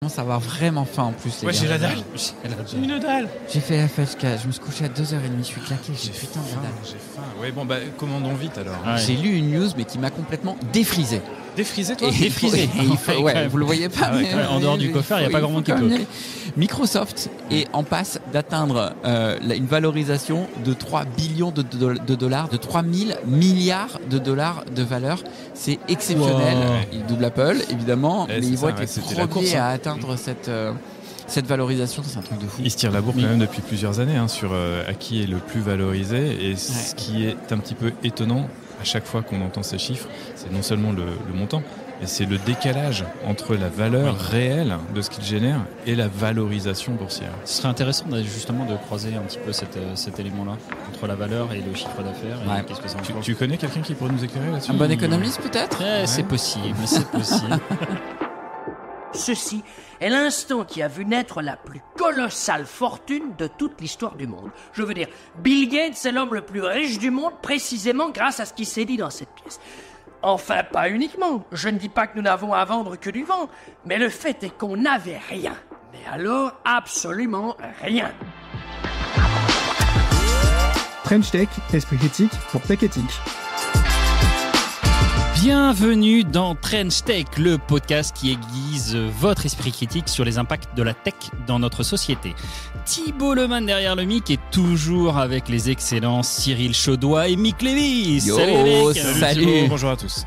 commence à avoir vraiment faim en plus. Ouais, j'ai la dalle. J'ai une dalle. J'ai fait la FHK, je me suis couché à 2h30, je suis claqué, j'ai putain de dalle. J'ai faim. Ouais, bon, bah, commandons vite alors. Ouais. J'ai lu une news, mais qui m'a complètement défrisé. Défrisé, toi? Défrisé. Ouais, vous le voyez pas, mais en dehors du coffre, il n'y a pas grand monde qui peut. Microsoft est en passe d'atteindre une valorisation de 3 billions de dollars, de 3000 milliards de dollars de valeur. C'est exceptionnel. Wow. Il double Apple, évidemment, mais ils vont être c'était les la course, premiers hein. à atteindre cette valorisation. C'est un truc de fou. Il se tire la bourre quand même depuis plusieurs années sur à qui est le plus valorisé. Et ce qui est un petit peu étonnant à chaque fois qu'on entend ces chiffres, c'est non seulement le montant, mais c'est le décalage entre la valeur réelle de ce qu'il génère et la valorisation boursière. Ce serait intéressant justement de croiser un petit peu cet élément-là entre la valeur et le chiffre d'affaires. Ouais. Et qu'est-ce que ça implique. Tu connais quelqu'un qui pourrait nous éclairer là-dessus? Un bon économiste peut-être? C'est possible, c'est possible. Ceci est l'instant qui a vu naître la plus colossale fortune de toute l'histoire du monde. Je veux dire, Bill Gates est l'homme le plus riche du monde précisément grâce à ce qui s'est dit dans cette pièce. Enfin, pas uniquement. Je ne dis pas que nous n'avons à vendre que du vent, mais le fait est qu'on n'avait rien. Mais alors, absolument rien. French Tech, esprit critique pour Tech Éthique. Bienvenue dans Trench Tech, le podcast qui aiguise votre esprit critique sur les impacts de la tech dans notre société. Thibaut Lemann derrière le mic est toujours avec les excellents Cyril Chaudois et Mick Lévis. Yo, salut les mecs. salut. Thibaut, bonjour à tous.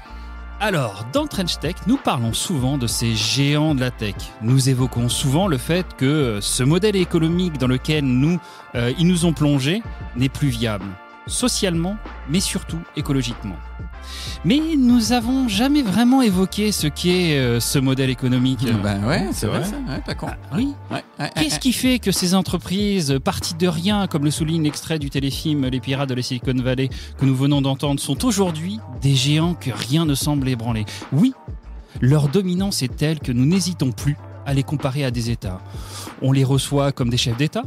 Alors, dans Trench Tech, nous parlons souvent de ces géants de la tech. Nous évoquons souvent le fait que ce modèle économique dans lequel ils nous ont plongés n'est plus viable, socialement, mais surtout écologiquement. Mais nous avons jamais vraiment évoqué ce qu'est ce modèle économique. Ben ouais, c'est vrai vrai. ça, ouais, pas con. Oui. Qu'est-ce qui fait que ces entreprises, parties de rien, comme le souligne l'extrait du téléfilm Les Pirates de la Silicon Valley que nous venons d'entendre, sont aujourd'hui des géants que rien ne semble ébranler? Oui, leur dominance est telle que nous n'hésitons plus à les comparer à des États. On les reçoit comme des chefs d'État,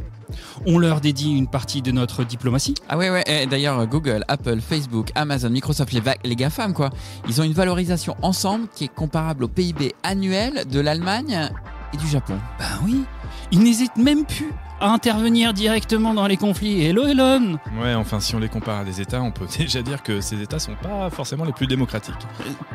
on leur dédie une partie de notre diplomatie. Ah ouais, et d'ailleurs, Google, Apple, Facebook, Amazon, Microsoft, les GAFAM, quoi, ils ont une valorisation ensemble qui est comparable au PIB annuel de l'Allemagne et du Japon. Ben oui, ils n'hésitent même plus à intervenir directement dans les conflits. Hello Elon. Ouais, enfin, si on les compare à des États, on peut déjà dire que ces États sont pas forcément les plus démocratiques.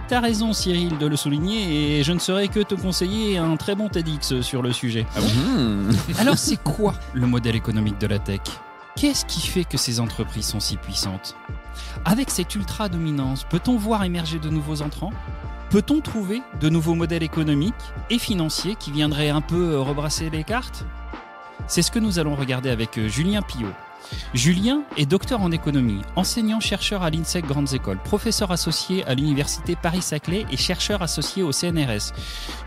T'as raison Cyril de le souligner et je ne saurais que te conseiller un très bon TEDx sur le sujet. Ah bon? Alors c'est quoi le modèle économique de la tech? Qu'est-ce qui fait que ces entreprises sont si puissantes? Avec cette ultra-dominance, peut-on voir émerger de nouveaux entrants? Peut-on trouver de nouveaux modèles économiques et financiers qui viendraient un peu rebrasser les cartes? C'est ce que nous allons regarder avec Julien Pillot. Julien est docteur en économie, enseignant-chercheur à l'INSEC Grandes Écoles, professeur associé à l'université Paris-Saclay et chercheur associé au CNRS.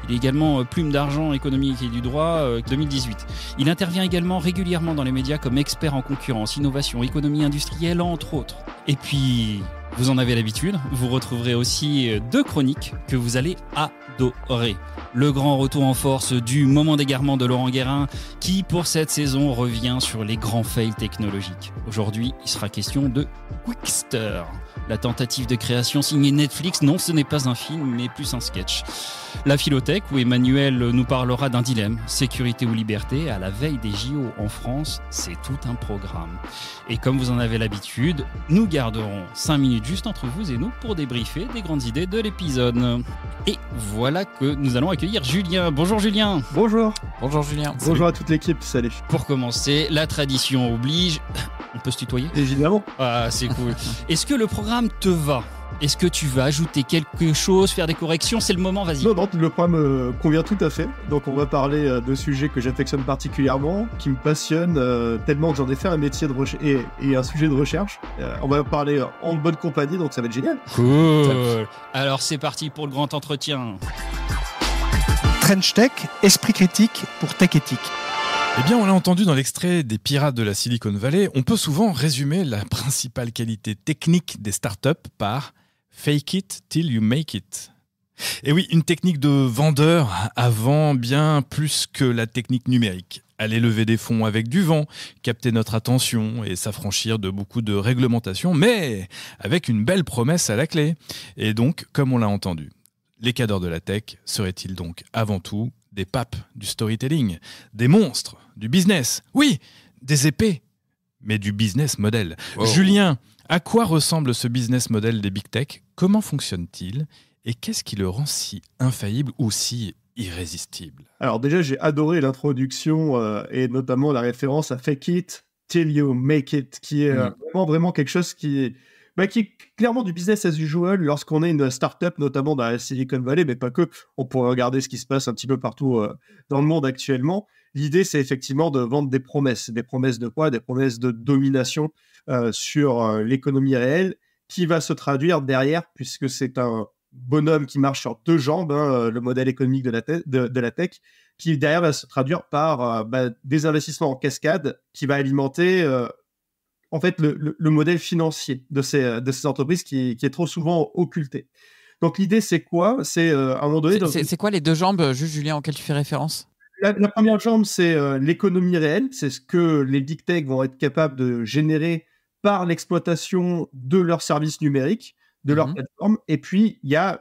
Il est également plume d'argent économique et du droit 2018. Il intervient également régulièrement dans les médias comme expert en concurrence, innovation, économie industrielle, entre autres. Et puis, vous en avez l'habitude, vous retrouverez aussi 2 chroniques que vous allez adorer. Le grand retour en force du moment d'égarement de Laurent Guérin qui, pour cette saison, revient sur les grands fails technologiques. Aujourd'hui, il sera question de Quickster, la tentative de création signée Netflix. Non, ce n'est pas un film, mais plus un sketch. La Philothèque, où Emmanuel nous parlera d'un dilemme, sécurité ou liberté, à la veille des JO en France, c'est tout un programme. Et comme vous en avez l'habitude, nous garderons 5 minutes juste entre vous et nous pour débriefer des grandes idées de l'épisode. Et voilà que nous allons accueillir Julien. Bonjour Julien. Bonjour. Bonjour Julien. Bonjour à toute l'équipe, salut. Pour commencer, la tradition oblige. On peut se tutoyer? Évidemment. Ah, c'est cool. Est-ce que le programme te va? Est-ce que tu vas ajouter quelque chose, faire des corrections? C'est le moment, vas-y. Non, le programme convient tout à fait. Donc on va parler de sujets que j'affectionne particulièrement, qui me passionnent tellement que j'en ai fait un métier de et un sujet de recherche. On va parler en bonne compagnie, donc ça va être génial. Cool. Alors c'est parti pour le grand entretien. Trench Tech, esprit critique pour Tech Éthique. Eh bien, on l'a entendu dans l'extrait des Pirates de la Silicon Valley, on peut souvent résumer la principale qualité technique des startups par « fake it till you make it ». Et oui, une technique de vendeur avant bien plus que la technique numérique. Aller lever des fonds avec du vent, capter notre attention et s'affranchir de beaucoup de réglementations, mais avec une belle promesse à la clé. Et donc, comme on l'a entendu, les cadres de la tech seraient-ils donc avant tout des papes du storytelling, des monstres, du business, oui, des épées, mais du business model. Oh. Julien, à quoi ressemble ce business model des big tech? Comment fonctionne-t-il? Et qu'est-ce qui le rend si infaillible ou si irrésistible? Alors déjà, j'ai adoré l'introduction et notamment la référence à Fake It Till You Make It, qui est vraiment quelque chose qui est clairement du business as usual lorsqu'on est une startup, notamment dans la Silicon Valley, mais pas que. On pourrait regarder ce qui se passe un petit peu partout dans le monde actuellement. L'idée, c'est effectivement de vendre des promesses. Des promesses de quoi? Des promesses de domination sur l'économie réelle, qui va se traduire derrière, puisque c'est un bonhomme qui marche sur deux jambes, le modèle économique de la tech, qui derrière va se traduire par des investissements en cascade qui va alimenter en fait le modèle financier de ces entreprises qui est trop souvent occulté. Donc l'idée, c'est quoi? C'est à un moment donné... C'est quoi les deux jambes, juste Julien, auxquelles tu fais référence? La première jambe, c'est l'économie réelle. C'est ce que les big tech vont être capables de générer par l'exploitation de leurs services numériques, de leur plateforme. Et puis, il y a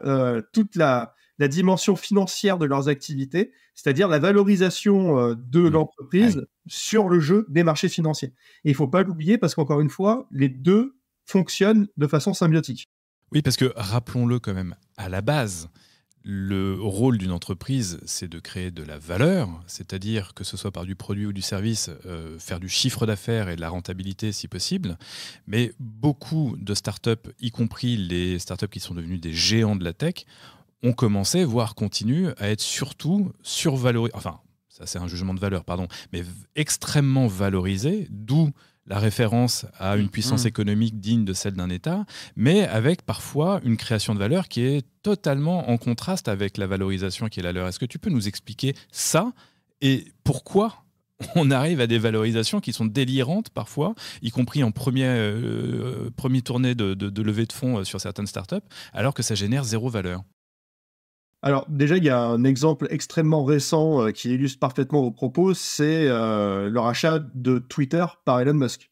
toute la dimension financière de leurs activités, c'est-à-dire la valorisation de l'entreprise sur le jeu des marchés financiers. Et il ne faut pas l'oublier parce qu'encore une fois, les deux fonctionnent de façon symbiotique. Oui, parce que rappelons-le quand même, à la base, le rôle d'une entreprise, c'est de créer de la valeur, c'est-à-dire que ce soit par du produit ou du service, faire du chiffre d'affaires et de la rentabilité si possible. Mais beaucoup de startups, y compris les startups qui sont devenues des géants de la tech, ont commencé, voire continuent, à être surtout survalorisées, enfin, ça c'est un jugement de valeur, pardon, mais extrêmement valorisées, d'où la référence à une puissance économique digne de celle d'un État, mais avec parfois une création de valeur qui est totalement en contraste avec la valorisation qui est la leur. Est-ce que tu peux nous expliquer ça et pourquoi on arrive à des valorisations qui sont délirantes parfois, y compris en première tournée de levée de fonds sur certaines startups, alors que ça génère zéro valeur? Alors déjà, il y a un exemple extrêmement récent qui illustre parfaitement vos propos, c'est le rachat de Twitter par Elon Musk.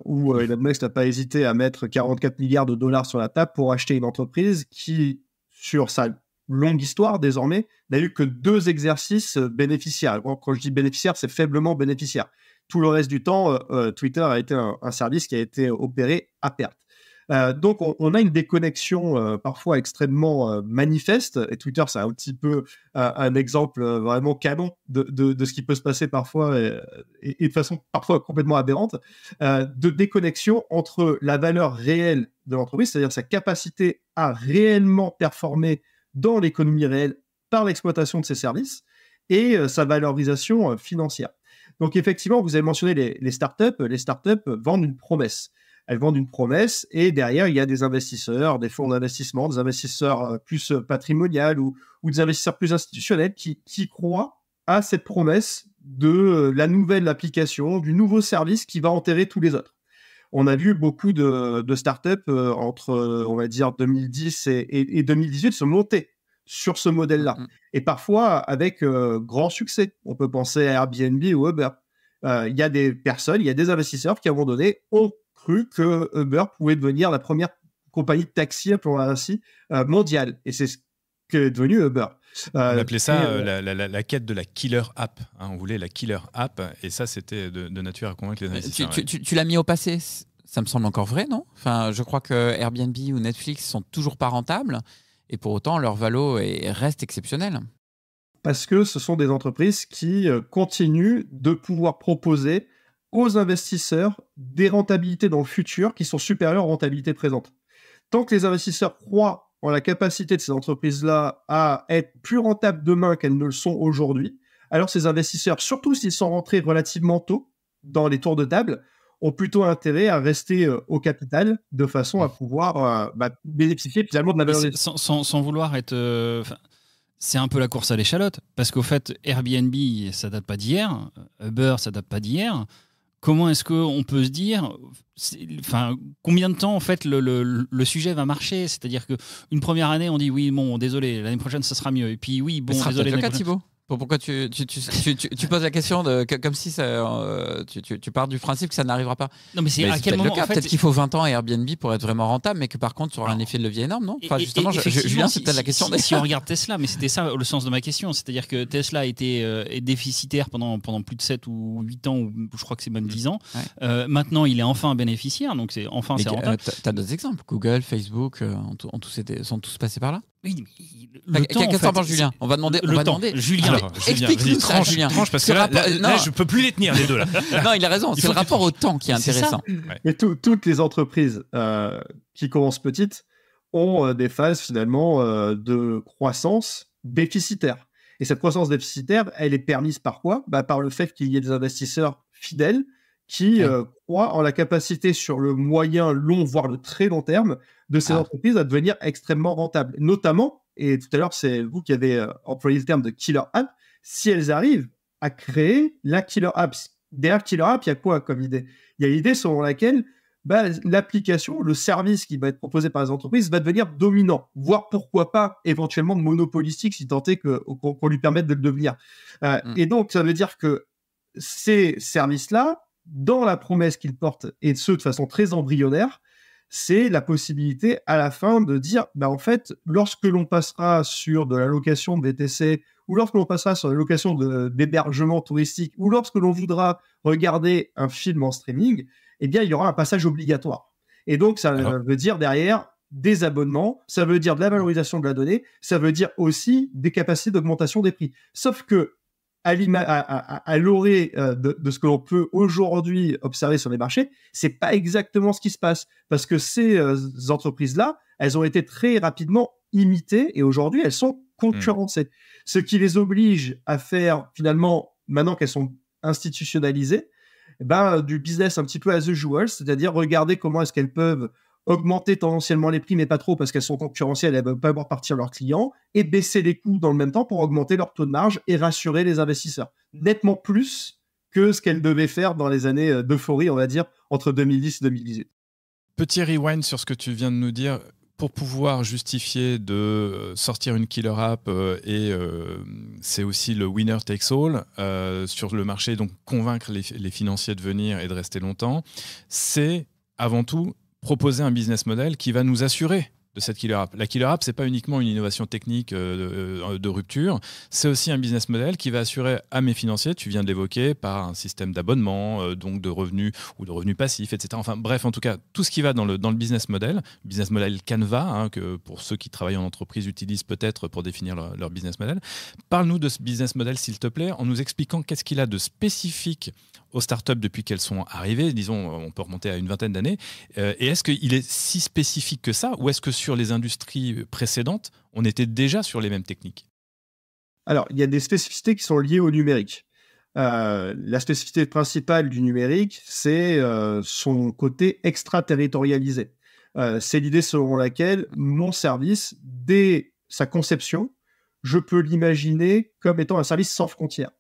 Où Elon Musk n'a pas hésité à mettre 44 milliards de dollars sur la table pour acheter une entreprise qui, sur sa longue histoire désormais, n'a eu que 2 exercices bénéficiaires. Bon, quand je dis bénéficiaire, c'est faiblement bénéficiaire. Tout le reste du temps, Twitter a été un service qui a été opéré à perte. Donc, on a une déconnexion parfois extrêmement manifeste, et Twitter, c'est un petit peu un exemple vraiment canon de ce qui peut se passer parfois, et de façon parfois complètement aberrante, de déconnexion entre la valeur réelle de l'entreprise, c'est-à-dire sa capacité à réellement performer dans l'économie réelle par l'exploitation de ses services, et sa valorisation financière. Donc, effectivement, vous avez mentionné les startups. Les startups vendent une promesse. Elles vendent une promesse et derrière, il y a des investisseurs, des fonds d'investissement, des investisseurs plus patrimoniaux ou des investisseurs plus institutionnels qui croient à cette promesse de la nouvelle application, du nouveau service qui va enterrer tous les autres. On a vu beaucoup de startups entre, on va dire, 2010 et 2018 se monter sur ce modèle-là. Et parfois avec grand succès. On peut penser à Airbnb ou Uber. Il y a des personnes, il y a des investisseurs qui, à un moment donné, ont cru que Uber pouvait devenir la première compagnie de taxi, appelons-la ainsi, mondiale. Et c'est ce qu'est devenu Uber. On appelait ça la quête de la killer app. On voulait la killer app, et ça, c'était de nature à convaincre les investisseurs. Tu l'as mis au passé. Ça me semble encore vrai, non? Enfin, je crois que Airbnb ou Netflix sont toujours pas rentables, et pour autant, leur valo reste exceptionnel. Parce que ce sont des entreprises qui continuent de pouvoir proposer aux investisseurs des rentabilités dans le futur qui sont supérieures aux rentabilités présentes. Tant que les investisseurs croient en la capacité de ces entreprises-là à être plus rentables demain qu'elles ne le sont aujourd'hui, alors ces investisseurs, surtout s'ils sont rentrés relativement tôt dans les tours de table, ont plutôt intérêt à rester au capital de façon à pouvoir bénéficier finalement de la valorisation. Sans vouloir être... c'est un peu la course à l'échalote, parce qu'au fait, Airbnb, ça date pas d'hier, Uber, ça date pas d'hier. Comment est-ce qu'on peut se dire, combien de temps en fait le sujet va marcher? C'est-à-dire qu'une première année, on dit oui, bon, désolé, l'année prochaine, ça sera mieux. Et puis oui, bon, ce sera désolé, peut-être le cas, Thibaut. Pourquoi tu poses la question comme si tu pars du principe que ça n'arrivera pas. Non, mais c'est à quel moment peut-être qu'il faut 20 ans à Airbnb pour être vraiment rentable, mais que par contre, tu auras un effet de levier énorme, non? Enfin, justement, Julien, c'était la question. Si on regarde Tesla, mais c'était ça le sens de ma question, c'est-à-dire que Tesla est déficitaire pendant plus de 7 ou 8 ans, ou je crois que c'est même 10 ans. Ouais. Maintenant, il est enfin bénéficiaire, donc c'est rentable. Tu as d'autres exemples. Google, Facebook, sont tous passés par là. Oui, mais qu'est-ce que t'en penses, Julien? On va demander. Julien, explique-nous ça, Julien. Tranche, parce que là, je peux plus les tenir, les deux là. Non, il a raison. C'est le rapport au temps qui est intéressant. Et toutes les entreprises qui commencent petites ont des phases finalement de croissance déficitaire. Et cette croissance déficitaire, elle est permise par quoi? Par le fait qu'il y ait des investisseurs fidèles qui croient en la capacité sur le moyen, long, voire le très long terme de ces entreprises à devenir extrêmement rentables. Notamment, et tout à l'heure, c'est vous qui avez employé le terme de killer app, si elles arrivent à créer la killer app. Derrière killer app, il y a quoi comme idée? Il y a l'idée selon laquelle l'application, le service qui va être proposé par les entreprises va devenir dominant, voire pourquoi pas éventuellement monopolistique si tant est qu'on lui permette de le devenir. Et donc, ça veut dire que ces services-là, dans la promesse qu'ils portent, et ce de façon très embryonnaire, c'est la possibilité à la fin de dire, en fait, lorsque l'on passera sur de la location de VTC, ou lorsque l'on passera sur la location d'hébergement touristique, ou lorsque l'on voudra regarder un film en streaming, eh bien, il y aura un passage obligatoire. Et donc, ça veut dire derrière des abonnements, ça veut dire de la valorisation de la donnée, ça veut dire aussi des capacités d'augmentation des prix. Sauf que, à l'orée de ce que l'on peut aujourd'hui observer sur les marchés, c'est pas exactement ce qui se passe, parce que ces entreprises-là, elles ont été très rapidement imitées et aujourd'hui elles sont concurrencées, ce qui les oblige à faire finalement, maintenant qu'elles sont institutionnalisées, du business un petit peu as usual, c'est-à-dire regarder comment est-ce qu'elles peuvent augmenter tendanciellement les prix, mais pas trop parce qu'elles sont concurrentielles, elles ne veulent pas voir partir leurs clients, et baisser les coûts dans le même temps pour augmenter leur taux de marge et rassurer les investisseurs. Nettement plus que ce qu'elles devaient faire dans les années d'euphorie, on va dire, entre 2010 et 2018. Petit rewind sur ce que tu viens de nous dire. Pour pouvoir justifier de sortir une killer app, c'est aussi le winner takes all sur le marché, donc convaincre les financiers de venir et de rester longtemps, c'est avant tout proposer un business model qui va nous assurer de cette killer app. La killer app, c'est pas uniquement une innovation technique de rupture, c'est aussi un business model qui va assurer à mes financiers, tu viens de l'évoquer, par un système d'abonnement, donc de revenus ou de revenus passifs, etc. Enfin bref, en tout cas, tout ce qui va dans le business model Canva, que pour ceux qui travaillent en entreprise utilisent peut-être pour définir leur business model. Parle-nous de ce business model, s'il te plaît, en nous expliquant qu'est-ce qu'il a de spécifique aux startups depuis qu'elles sont arrivées, disons, on peut remonter à une vingtaine d'années, et est-ce qu'il est si spécifique que ça, ou est-ce que sur les industries précédentes, on était déjà sur les mêmes techniques? Alors, il y a des spécificités qui sont liées au numérique. La spécificité principale du numérique, c'est son côté extraterritorialisé. C'est l'idée selon laquelle mon service, dès sa conception, je peux l'imaginer comme étant un service sans frontières.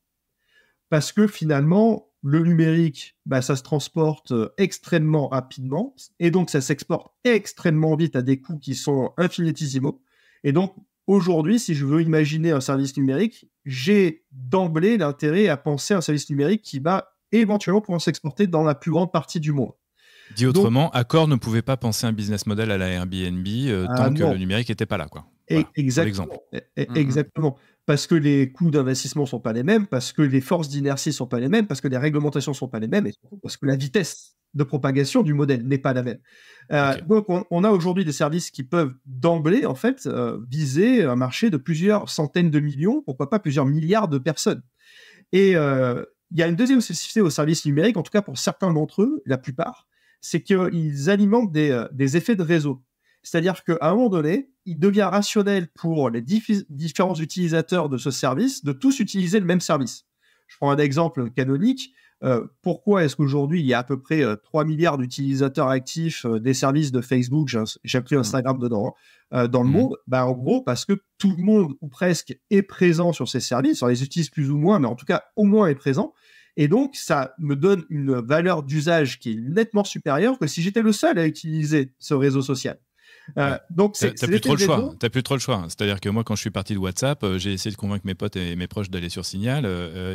Parce que finalement, le numérique, ça se transporte extrêmement rapidement, et donc ça s'exporte extrêmement vite à des coûts qui sont infinitésimaux. Et donc, aujourd'hui, si je veux imaginer un service numérique, j'ai d'emblée l'intérêt à penser à un service numérique qui va éventuellement pouvoir s'exporter dans la plus grande partie du monde. Dit autrement, Accor ne pouvait pas penser un business model à la Airbnb tant que le numérique n'était pas là, quoi. Voilà, exactement. Exactement. Parce que les coûts d'investissement ne sont pas les mêmes, parce que les forces d'inertie ne sont pas les mêmes, parce que les réglementations ne sont pas les mêmes, et surtout parce que la vitesse de propagation du modèle n'est pas la même. Donc, on a aujourd'hui des services qui peuvent d'emblée, en fait, viser un marché de plusieurs centaines de millions, pourquoi pas plusieurs milliards de personnes. Et il y a une deuxième spécificité aux services numériques, en tout cas pour certains d'entre eux, la plupart, c'est qu'ils alimentent des effets de réseau. C'est-à-dire qu'à un moment donné, il devient rationnel pour les différents utilisateurs de ce service de tous utiliser le même service. Je prends un exemple canonique. Pourquoi est-ce qu'aujourd'hui, il y a à peu près 3 milliards d'utilisateurs actifs des services de Facebook, j'ai inclus Instagram dedans, dans le monde? En gros, parce que tout le monde, ou presque, est présent sur ces services. On les utilise plus ou moins, mais en tout cas, au moins est présent. Et donc, ça me donne une valeur d'usage qui est nettement supérieure que si j'étais le seul à utiliser ce réseau social. Donc, T'as plus trop le choix. T'as plus trop le choix. C'est-à-dire que moi, quand je suis parti de WhatsApp, j'ai essayé de convaincre mes potes et mes proches d'aller sur Signal.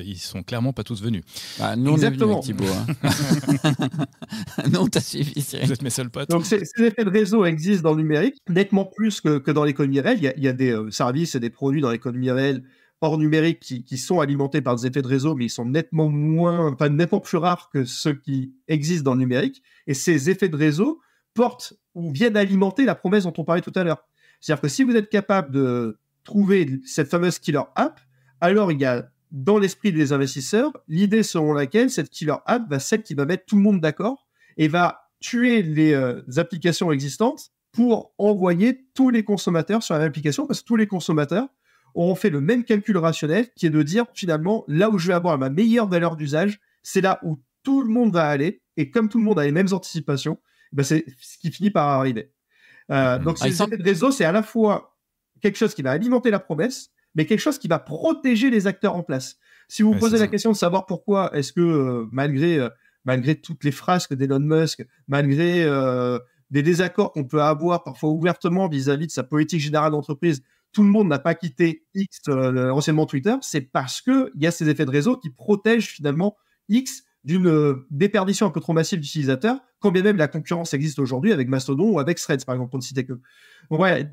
Ils sont clairement pas tous venus. Bah, nous, Exactement. on est venus avec Thibaut. Hein. Nous, on t'a suivi, Cyril. Vous êtes mes seuls potes. Donc, ces effets de réseau existent dans le numérique, nettement plus que dans l'économie réelle. Il y a des services et des produits dans l'économie réelle hors numérique qui sont alimentés par des effets de réseau, mais ils sont nettement plus rares que ceux qui existent dans le numérique. Et ces effets de réseau portent ou viennent alimenter la promesse dont on parlait tout à l'heure. C'est-à-dire que si vous êtes capable de trouver cette fameuse killer app, alors il y a dans l'esprit des investisseurs l'idée selon laquelle cette killer app va celle qui va mettre tout le monde d'accord et va tuer les applications existantes pour envoyer tous les consommateurs sur la même application, parce que tous les consommateurs auront fait le même calcul rationnel qui est de dire finalement là où je vais avoir ma meilleure valeur d'usage, c'est là où tout le monde va aller, et comme tout le monde a les mêmes anticipations, ben c'est ce qui finit par arriver. Donc ces effets de réseau, c'est à la fois quelque chose qui va alimenter la promesse, mais quelque chose qui va protéger les acteurs en place. Si vous vous posez la question de savoir pourquoi est-ce que malgré toutes les frasques d'Elon Musk, malgré des désaccords qu'on peut avoir parfois ouvertement vis-à-vis de sa politique générale d'entreprise, tout le monde n'a pas quitté X, anciennement Twitter, c'est parce qu'il y a ces effets de réseau qui protègent finalement X d'une déperdition un peu trop massive d'utilisateurs, quand bien même la concurrence existe aujourd'hui avec Mastodon ou avec Threads, par exemple, pour ne citer que.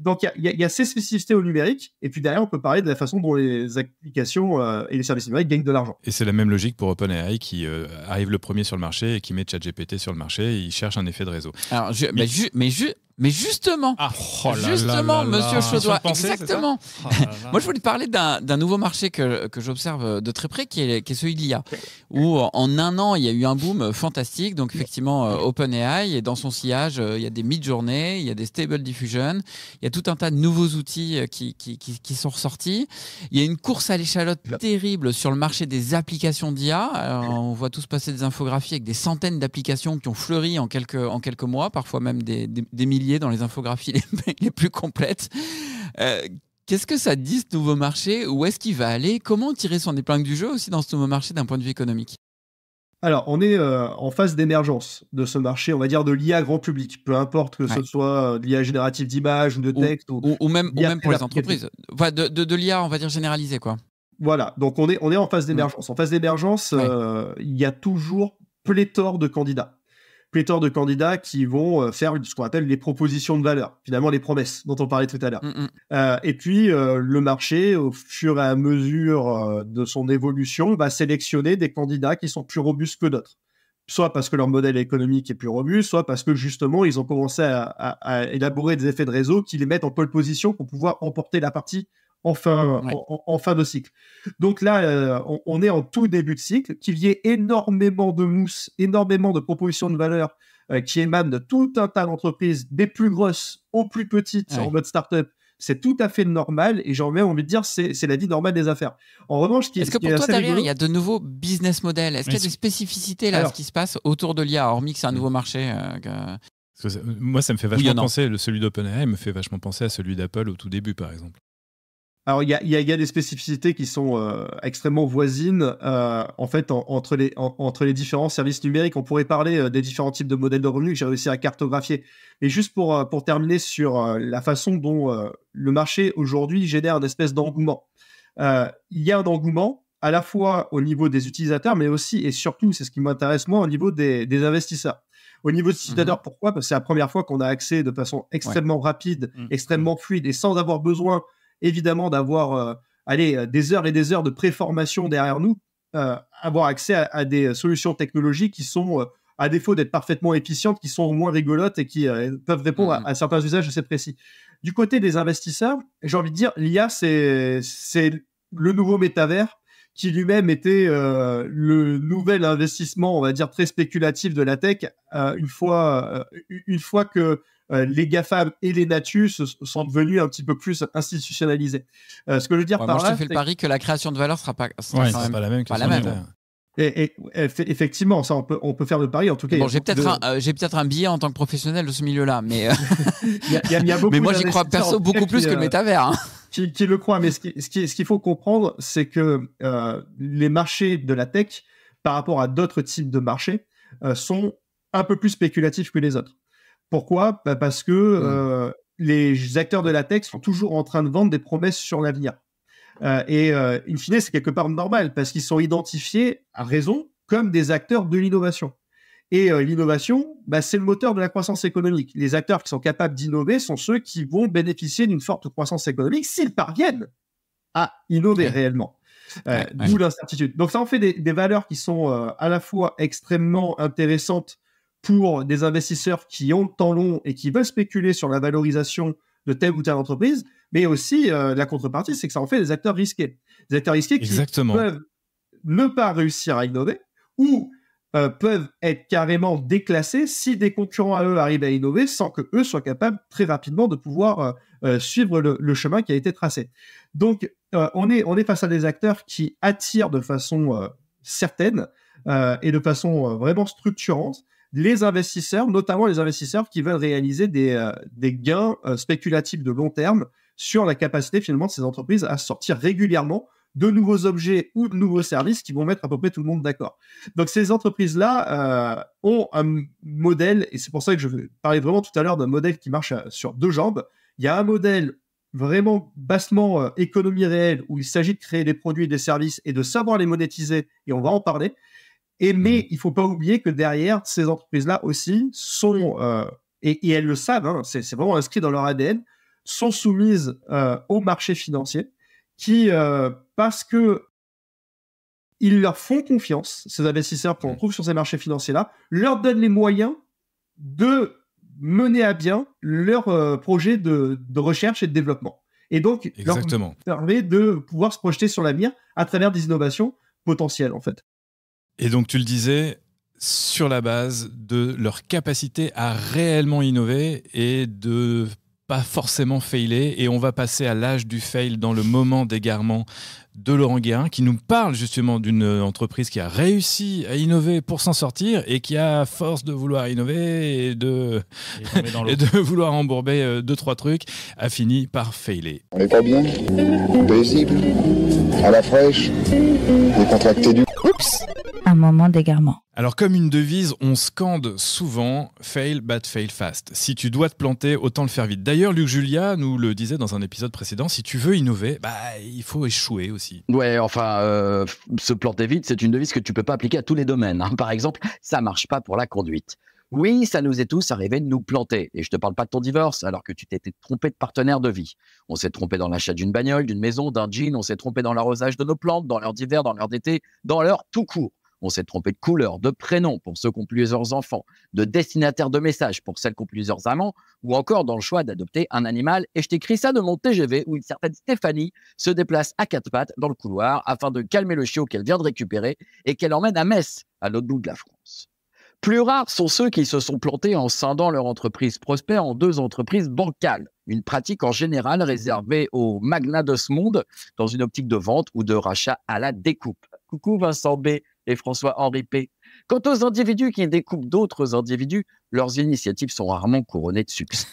Donc il y a ces spécificités au numérique, et puis derrière, on peut parler de la façon dont les applications et les services numériques gagnent de l'argent. Et c'est la même logique pour OpenAI qui arrive le premier sur le marché et qui met ChatGPT sur le marché. Il cherche un effet de réseau. Alors, mais justement, Monsieur Chaudois, exactement. Moi, je voulais te parler d'un nouveau marché que j'observe de très près, qui est celui de l'IA, où en un an, il y a eu un boom fantastique. Donc, effectivement, OpenAI, et dans son sillage, il y a des Midjourney, il y a des Stable Diffusion, il y a tout un tas de nouveaux outils qui sont ressortis. Il y a une course à l'échalote terrible sur le marché des applications d'IA. On voit tous passer des infographies avec des centaines d'applications qui ont fleuri en quelques mois, parfois même des milliers dans les infographies les plus complètes. Qu'est-ce que ça dit, ce nouveau marché? Où est-ce qu'il va aller? Comment tirer son épingle du jeu aussi dans ce nouveau marché d'un point de vue économique? Alors, on est en phase d'émergence de ce marché, on va dire de l'IA grand public, peu importe que ce soit de l'IA générative d'images ou de texte. Ou même pour les entreprises. Enfin, de l'IA, on va dire généralisée, quoi. Voilà, donc on est en phase d'émergence. En phase d'émergence, il y a toujours pléthore de candidats. Pléthore de candidats qui vont faire ce qu'on appelle les propositions de valeur, finalement les promesses dont on parlait tout à l'heure. Et puis, le marché, au fur et à mesure de son évolution, va sélectionner des candidats qui sont plus robustes que d'autres. Soit parce que leur modèle économique est plus robuste, soit parce que justement, ils ont commencé à élaborer des effets de réseau qui les mettent en pole position pour pouvoir emporter la partie en fin de cycle. Donc là, on est en tout début de cycle, qu'il y ait énormément de mousse, énormément de propositions de valeur qui émanent de tout un tas d'entreprises, des plus grosses aux plus petites en mode start-up. C'est tout à fait normal, et j'ai même envie de dire c'est la vie normale des affaires. En revanche, est-ce que pour toi derrière il y a de nouveaux business models? Est-ce qu'il y a des spécificités là, ce qui se passe autour de l'IA, hormis que c'est un nouveau marché Moi, ça me fait vachement penser, celui d'OpenAI me fait vachement penser à celui d'Apple au tout début, par exemple. Alors, il y a des spécificités qui sont extrêmement voisines en fait entre les différents services numériques. On pourrait parler des différents types de modèles de revenus que j'ai réussi à cartographier. Et juste pour terminer sur la façon dont le marché aujourd'hui génère une espèce d'engouement. Il y a un engouement à la fois au niveau des utilisateurs, mais aussi et surtout, c'est ce qui m'intéresse moi, au niveau des investisseurs. Au niveau des utilisateurs, pourquoi? Parce que c'est la première fois qu'on a accès de façon extrêmement rapide, extrêmement fluide, et sans avoir besoin évidemment d'avoir des heures et des heures de préformation derrière nous, avoir accès à des solutions technologiques qui sont, à défaut d'être parfaitement efficientes, qui sont au moins rigolotes et qui peuvent répondre à certains usages assez précis. Du côté des investisseurs, j'ai envie de dire, l'IA, c'est le nouveau métavers qui lui-même était le nouvel investissement, on va dire, très spéculatif de la tech, une fois que les GAFAM et les Natus sont devenus un petit peu plus institutionnalisés. Ce que je veux dire par moi, là, je te fais le pari que la création de valeur sera pas la même. Et effectivement, ça, on peut faire le pari. En tout cas, bon, j'ai peut-être un biais en tant que professionnel de ce milieu-là, mais il y a beaucoup. Mais moi, j'y crois perso beaucoup plus que le métavers. Hein. Qui le croit. Mais ce qu'il faut comprendre, c'est que les marchés de la tech, par rapport à d'autres types de marchés, sont un peu plus spéculatifs que les autres. Pourquoi? Parce que les acteurs de la tech sont toujours en train de vendre des promesses sur l'avenir. Et in fine, c'est quelque part normal parce qu'ils sont identifiés à raison comme des acteurs de l'innovation. Et l'innovation, c'est le moteur de la croissance économique. Les acteurs qui sont capables d'innover sont ceux qui vont bénéficier d'une forte croissance économique s'ils parviennent à innover réellement. D'où l'incertitude. Donc ça en fait des valeurs qui sont à la fois extrêmement intéressantes pour des investisseurs qui ont le temps long et qui veulent spéculer sur la valorisation de telle ou telle entreprise, mais aussi la contrepartie, c'est que ça en fait des acteurs risqués. Des acteurs risqués qui peuvent ne pas réussir à innover ou peuvent être carrément déclassés si des concurrents à eux arrivent à innover sans que eux soient capables très rapidement de pouvoir suivre le chemin qui a été tracé. Donc, on est face à des acteurs qui attirent de façon certaine et de façon vraiment structurante les investisseurs, notamment les investisseurs qui veulent réaliser des gains spéculatifs de long terme sur la capacité finalement de ces entreprises à sortir régulièrement de nouveaux objets ou de nouveaux services qui vont mettre à peu près tout le monde d'accord. Donc ces entreprises-là ont un modèle, et c'est pour ça que je parlais vraiment tout à l'heure d'un modèle qui marche sur deux jambes. Il y a un modèle vraiment bassement économie réelle où il s'agit de créer des produits et des services et de savoir les monétiser, et on va en parler. Mais il ne faut pas oublier que derrière, ces entreprises-là aussi sont, et elles le savent, c'est vraiment inscrit dans leur ADN, sont soumises au marché financier qui, parce que ils leur font confiance, ces investisseurs qu'on trouve sur ces marchés financiers-là, leur donnent les moyens de mener à bien leur projet de recherche et de développement. Et donc, leur permet de pouvoir se projeter sur l'avenir à travers des innovations potentielles, en fait. Et donc, tu le disais, sur la base de leur capacité à réellement innover et de pas forcément failer. Et on va passer à l'âge du fail dans le moment d'égarement de Laurent Guérin, qui nous parle justement d'une entreprise qui a réussi à innover pour s'en sortir et qui, à force de vouloir innover et de vouloir embourber 2-3 trucs, a fini par failer. On n'est pas bien, paisible, à la fraîche, décontracté du... Oups, un moment d'égarement. Alors, comme une devise, on scande souvent « fail, but fail fast ». Si tu dois te planter, autant le faire vite. D'ailleurs, Luc Julia nous le disait dans un épisode précédent, si tu veux innover, il faut échouer aussi. Ouais, enfin, se planter vite, c'est une devise que tu peux pas appliquer à tous les domaines. Par exemple, ça marche pas pour la conduite. Oui, ça nous est tous arrivé de nous planter. Et je te parle pas de ton divorce, alors que tu t'étais trompé de partenaire de vie. On s'est trompé dans l'achat d'une bagnole, d'une maison, d'un jean, on s'est trompé dans l'arrosage de nos plantes, dans l'heure d'hiver, dans l'heure d'été, dans l'heure tout court. On s'est trompé de couleur, de prénom pour ceux qui ont plusieurs enfants, de destinataire de messages pour celles qui ont plusieurs amants, ou encore dans le choix d'adopter un animal. Et je t'écris ça de mon TGV où une certaine Stéphanie se déplace à 4 pattes dans le couloir afin de calmer le chiot qu'elle vient de récupérer et qu'elle emmène à Metz, à l'autre bout de la France. Plus rares sont ceux qui se sont plantés en scindant leur entreprise prospère en 2 entreprises bancales. Une pratique en général réservée aux magnats de ce monde dans une optique de vente ou de rachat à la découpe. Coucou Vincent B. et François-Henri P. Quant aux individus qui découpent d'autres individus, leurs initiatives sont rarement couronnées de succès.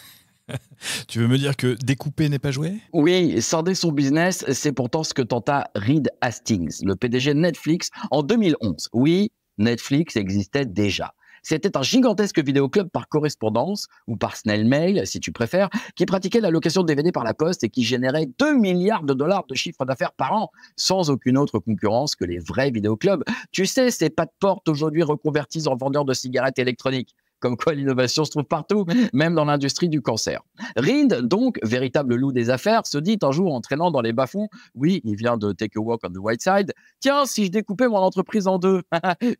Tu veux me dire que découper n'est pas joué ? Oui, scinder son business, c'est pourtant ce que tenta Reed Hastings, le PDG de Netflix, en 2011. Oui, Netflix existait déjà. C'était un gigantesque vidéoclub par correspondance, ou par snail mail, si tu préfères, qui pratiquait la location de DVD par la poste et qui générait 2 milliards de dollars de chiffre d'affaires par an, sans aucune autre concurrence que les vrais vidéoclubs. Tu sais, ces pas de porte aujourd'hui reconvertis en vendeurs de cigarettes électroniques. Comme quoi l'innovation se trouve partout, même dans l'industrie du cancer. Reed, donc, véritable loup des affaires, se dit un jour en traînant dans les bas-fonds, oui, il vient de Take a Walk on the White Side, tiens, si je découpais mon entreprise en 2,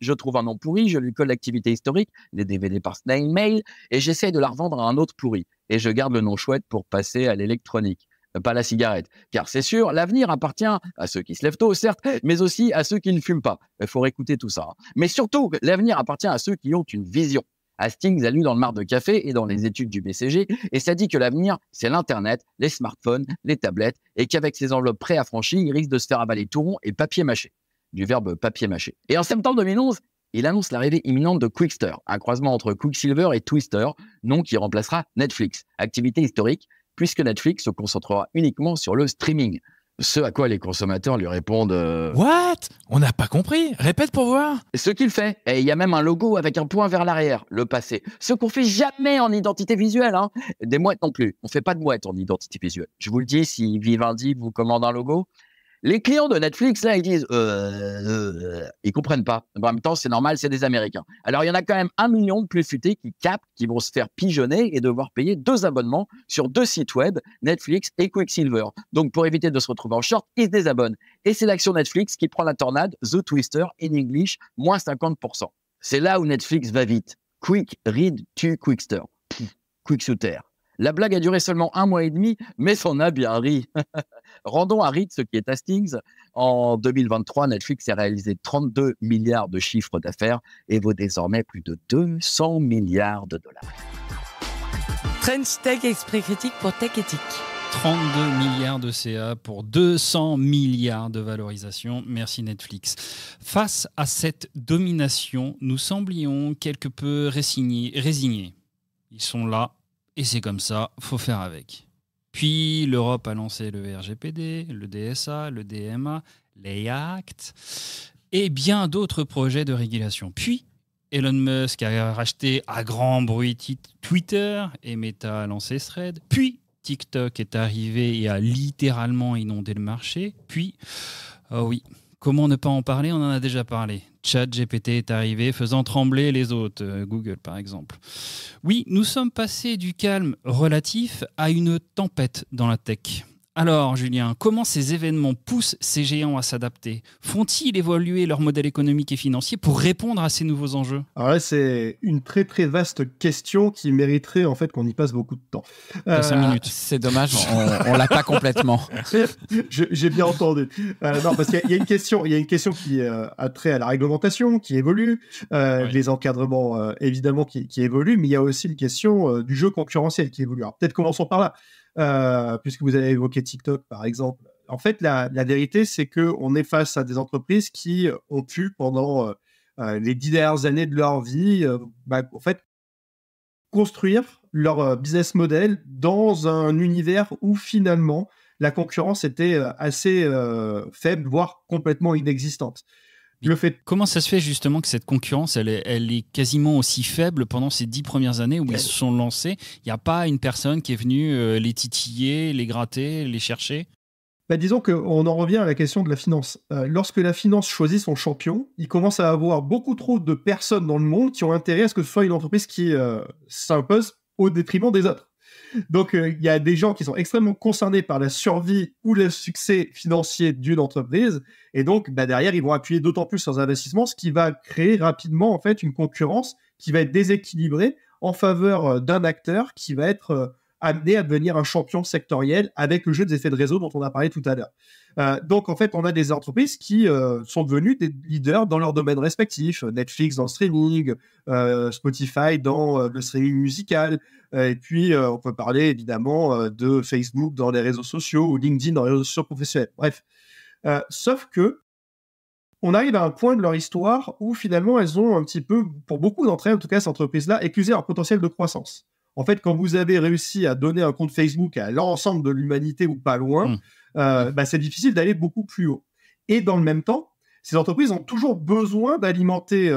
je trouve un nom pourri, je lui colle l'activité historique, les DVD par snail mail, et j'essaye de la revendre à un autre pourri. Et je garde le nom chouette pour passer à l'électronique. Pas la cigarette. Car c'est sûr, l'avenir appartient à ceux qui se lèvent tôt, certes, mais aussi à ceux qui ne fument pas. Il faut réécouter tout ça. Mais surtout, l'avenir appartient à ceux qui ont une vision. Hastings a lu dans le Mar de Café et dans les études du BCG, et ça dit que l'avenir, c'est l'Internet, les smartphones, les tablettes, et qu'avec ses enveloppes préaffranchies, il risque de se faire avaler tout rond et papier mâché. Du verbe papier mâché. Et en septembre 2011, il annonce l'arrivée imminente de Quickster, un croisement entre Quicksilver et Twister, nom qui remplacera Netflix, activité historique, puisque Netflix se concentrera uniquement sur le streaming. Ce à quoi les consommateurs lui répondent What? On n'a pas compris. Répète pour voir. Ce qu'il fait. Et il y a même un logo avec un point vers l'arrière, le passé. Ce qu'on fait jamais en identité visuelle. Hein. Des mouettes non plus. On fait pas de mouettes en identité visuelle. Je vous le dis, si Vivendi vous commande un logo, les clients de Netflix, là, ils disent ils comprennent pas. En même temps, c'est normal, c'est des Américains. Alors, il y en a quand même 1 million de plus futés qui captent, qui vont se faire pigeonner et devoir payer 2 abonnements sur 2 sites web, Netflix et Quicksilver. Donc, pour éviter de se retrouver en short, ils se désabonnent. Et c'est l'action Netflix qui prend la tornade, The Twister, in English, moins 50%. C'est là où Netflix va vite. Quick read to Quickster. Quick shooter. La blague a duré seulement 1 mois et demi, mais s'en a bien ri. Rendons à Reed ce qui est Hastings. En 2023, Netflix a réalisé 32 milliards de chiffre d'affaires et vaut désormais plus de 200 milliards de dollars. Trench Tech, Esprit Critique pour Tech Éthique. 32 milliards de CA pour 200 milliards de valorisation. Merci Netflix. Face à cette domination, nous semblions quelque peu résignés. Ils sont là et c'est comme ça, faut faire avec. Puis l'Europe a lancé le RGPD, le DSA, le DMA, l'AI Act et bien d'autres projets de régulation. Puis Elon Musk a racheté à grand bruit Twitter et Meta a lancé Threads. Puis TikTok est arrivé et a littéralement inondé le marché. Puis, oh oui, comment ne pas en parler? On en a déjà parlé. ChatGPT est arrivé, faisant trembler les autres, Google par exemple. Oui, nous sommes passés du calme relatif à une tempête dans la tech. Alors, Julien, comment ces événements poussent ces géants à s'adapter? Font-ils évoluer leur modèle économique et financier pour répondre à ces nouveaux enjeux? Alors là, c'est une très très vaste question qui mériterait en fait qu'on y passe beaucoup de temps. 5 minutes. C'est dommage, on l'a pas complètement. J'ai bien entendu. Non, parce qu'il y a une question qui a trait à la réglementation qui évolue, les encadrements évidemment qui évoluent, mais il y a aussi une question du jeu concurrentiel qui évolue. Alors peut-être commençons par là. Puisque vous avez évoqué TikTok, par exemple. En fait, la vérité, c'est qu'on est face à des entreprises qui ont pu, pendant les 10 dernières années de leur vie, en fait, construire leur business model dans un univers où, finalement, la concurrence était assez faible, voire complètement inexistante. Comment ça se fait justement que cette concurrence, elle est quasiment aussi faible pendant ces 10 premières années où ils se sont lancés? Il n'y a pas une personne qui est venue les titiller, les gratter, les chercher? Disons qu'on en revient à la question de la finance. Lorsque la finance choisit son champion, il commence à avoir beaucoup trop de personnes dans le monde qui ont intérêt à ce que ce soit une entreprise qui s'impose au détriment des autres. Donc, il y a des gens qui sont extrêmement concernés par la survie ou le succès financier d'une entreprise. Et donc, derrière, ils vont appuyer d'autant plus sur leurs investissements, ce qui va créer rapidement, en fait, une concurrence qui va être déséquilibrée en faveur d'un acteur qui va être amené à devenir un champion sectoriel avec le jeu des effets de réseau dont on a parlé tout à l'heure. Donc, en fait, on a des entreprises qui sont devenues des leaders dans leur domaine respectif. Netflix dans le streaming, Spotify dans le streaming musical. Et puis, on peut parler évidemment de Facebook dans les réseaux sociaux ou LinkedIn dans les réseaux sociaux professionnels. Bref. Sauf que on arrive à un point de leur histoire où finalement elles ont un petit peu, pour beaucoup d'entre elles, en tout cas ces entreprises-là, éclusé leur potentiel de croissance. En fait, quand vous avez réussi à donner un compte Facebook à l'ensemble de l'humanité ou pas loin, c'est difficile d'aller beaucoup plus haut. Et dans le même temps, ces entreprises ont toujours besoin d'alimenter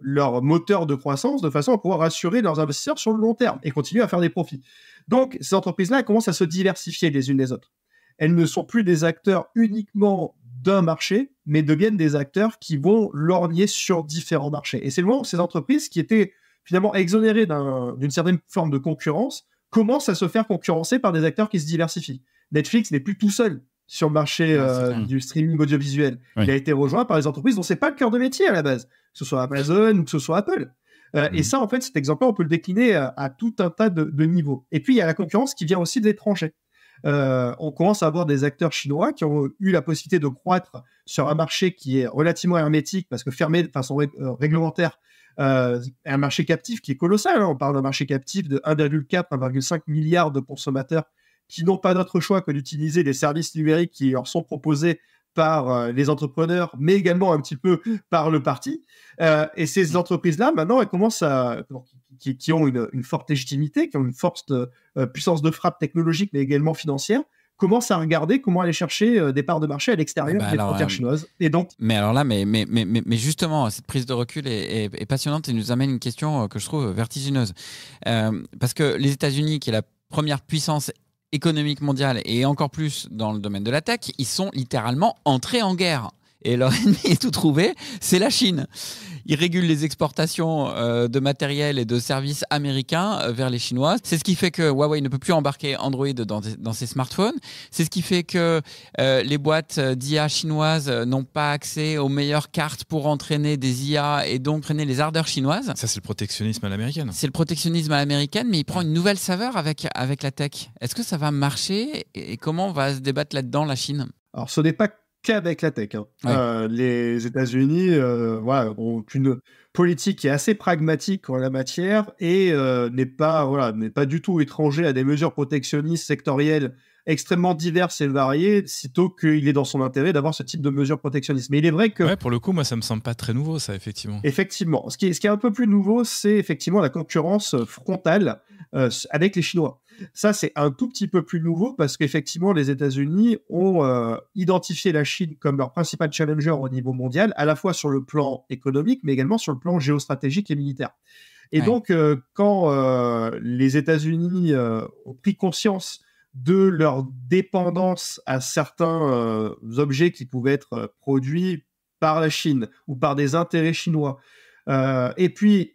leur moteur de croissance de façon à pouvoir rassurer leurs investisseurs sur le long terme et continuer à faire des profits. Donc, ces entreprises-là, elles commencent à se diversifier les unes les autres. Elles ne sont plus des acteurs uniquement d'un marché, mais deviennent des acteurs qui vont lorgner sur différents marchés. Et c'est le moment où ces entreprises qui étaient finalement exonérées d'une certaine forme de concurrence commencent à se faire concurrencer par des acteurs qui se diversifient. Netflix n'est plus tout seul sur le marché du streaming audiovisuel. Oui. Il a été rejoint par des entreprises dont c'est pas le cœur de métier à la base, que ce soit Amazon ou que ce soit Apple. Et ça, en fait, cet exemple-là, on peut le décliner à tout un tas de niveaux. Et puis, il y a la concurrence qui vient aussi de l'étranger. On commence à avoir des acteurs chinois qui ont eu la possibilité de croître sur un marché qui est relativement hermétique parce que fermé de façon réglementaire, un marché captif qui est colossal. On parle d'un marché captif de 1,4-1,5 milliard de consommateurs qui n'ont pas d'autre choix que d'utiliser les services numériques qui leur sont proposés par les entrepreneurs, mais également un petit peu par le parti. Et ces entreprises-là, maintenant, elles commencent qui ont une forte légitimité, qui ont une forte puissance de frappe technologique, mais également financière, commencent à regarder comment aller chercher des parts de marché à l'extérieur des frontières chinoises. Et donc, mais alors là, mais justement, cette prise de recul est passionnante et nous amène une question que je trouve vertigineuse. Parce que les États-Unis, qui est la première puissance économique mondiale et encore plus dans le domaine de la tech, ils sont littéralement entrés en guerre. Et leur ennemi est tout trouvé, c'est la Chine. Ils régulent les exportations de matériel et de services américains vers les Chinois. C'est ce qui fait que Huawei ne peut plus embarquer Android dans ses smartphones. C'est ce qui fait que les boîtes d'IA chinoises n'ont pas accès aux meilleures cartes pour entraîner des IA et donc entraîner les ardeurs chinoises. Ça, c'est le protectionnisme à l'américaine. C'est le protectionnisme à l'américaine, mais il prend une nouvelle saveur avec la tech. Est-ce que ça va marcher et comment on va se débattre là-dedans, la Chine ? Alors, ce n'est pas qu'avec la tech. Les États-Unis ont une politique qui est assez pragmatique en la matière et n'est pas du tout étranger à des mesures protectionnistes sectorielles extrêmement diverses et variées, sitôt qu'il est dans son intérêt d'avoir ce type de mesures protectionnistes. Mais il est vrai que... Ouais, pour le coup, moi, ça me semble pas très nouveau, ça, effectivement. Effectivement. Ce qui est un peu plus nouveau, c'est effectivement la concurrence frontale avec les Chinois. Ça, c'est un tout petit peu plus nouveau parce qu'effectivement, les États-Unis ont identifié la Chine comme leur principal challenger au niveau mondial, à la fois sur le plan économique, mais également sur le plan géostratégique et militaire. Et donc, quand les États-Unis ont pris conscience de leur dépendance à certains objets qui pouvaient être produits par la Chine ou par des intérêts chinois, et puis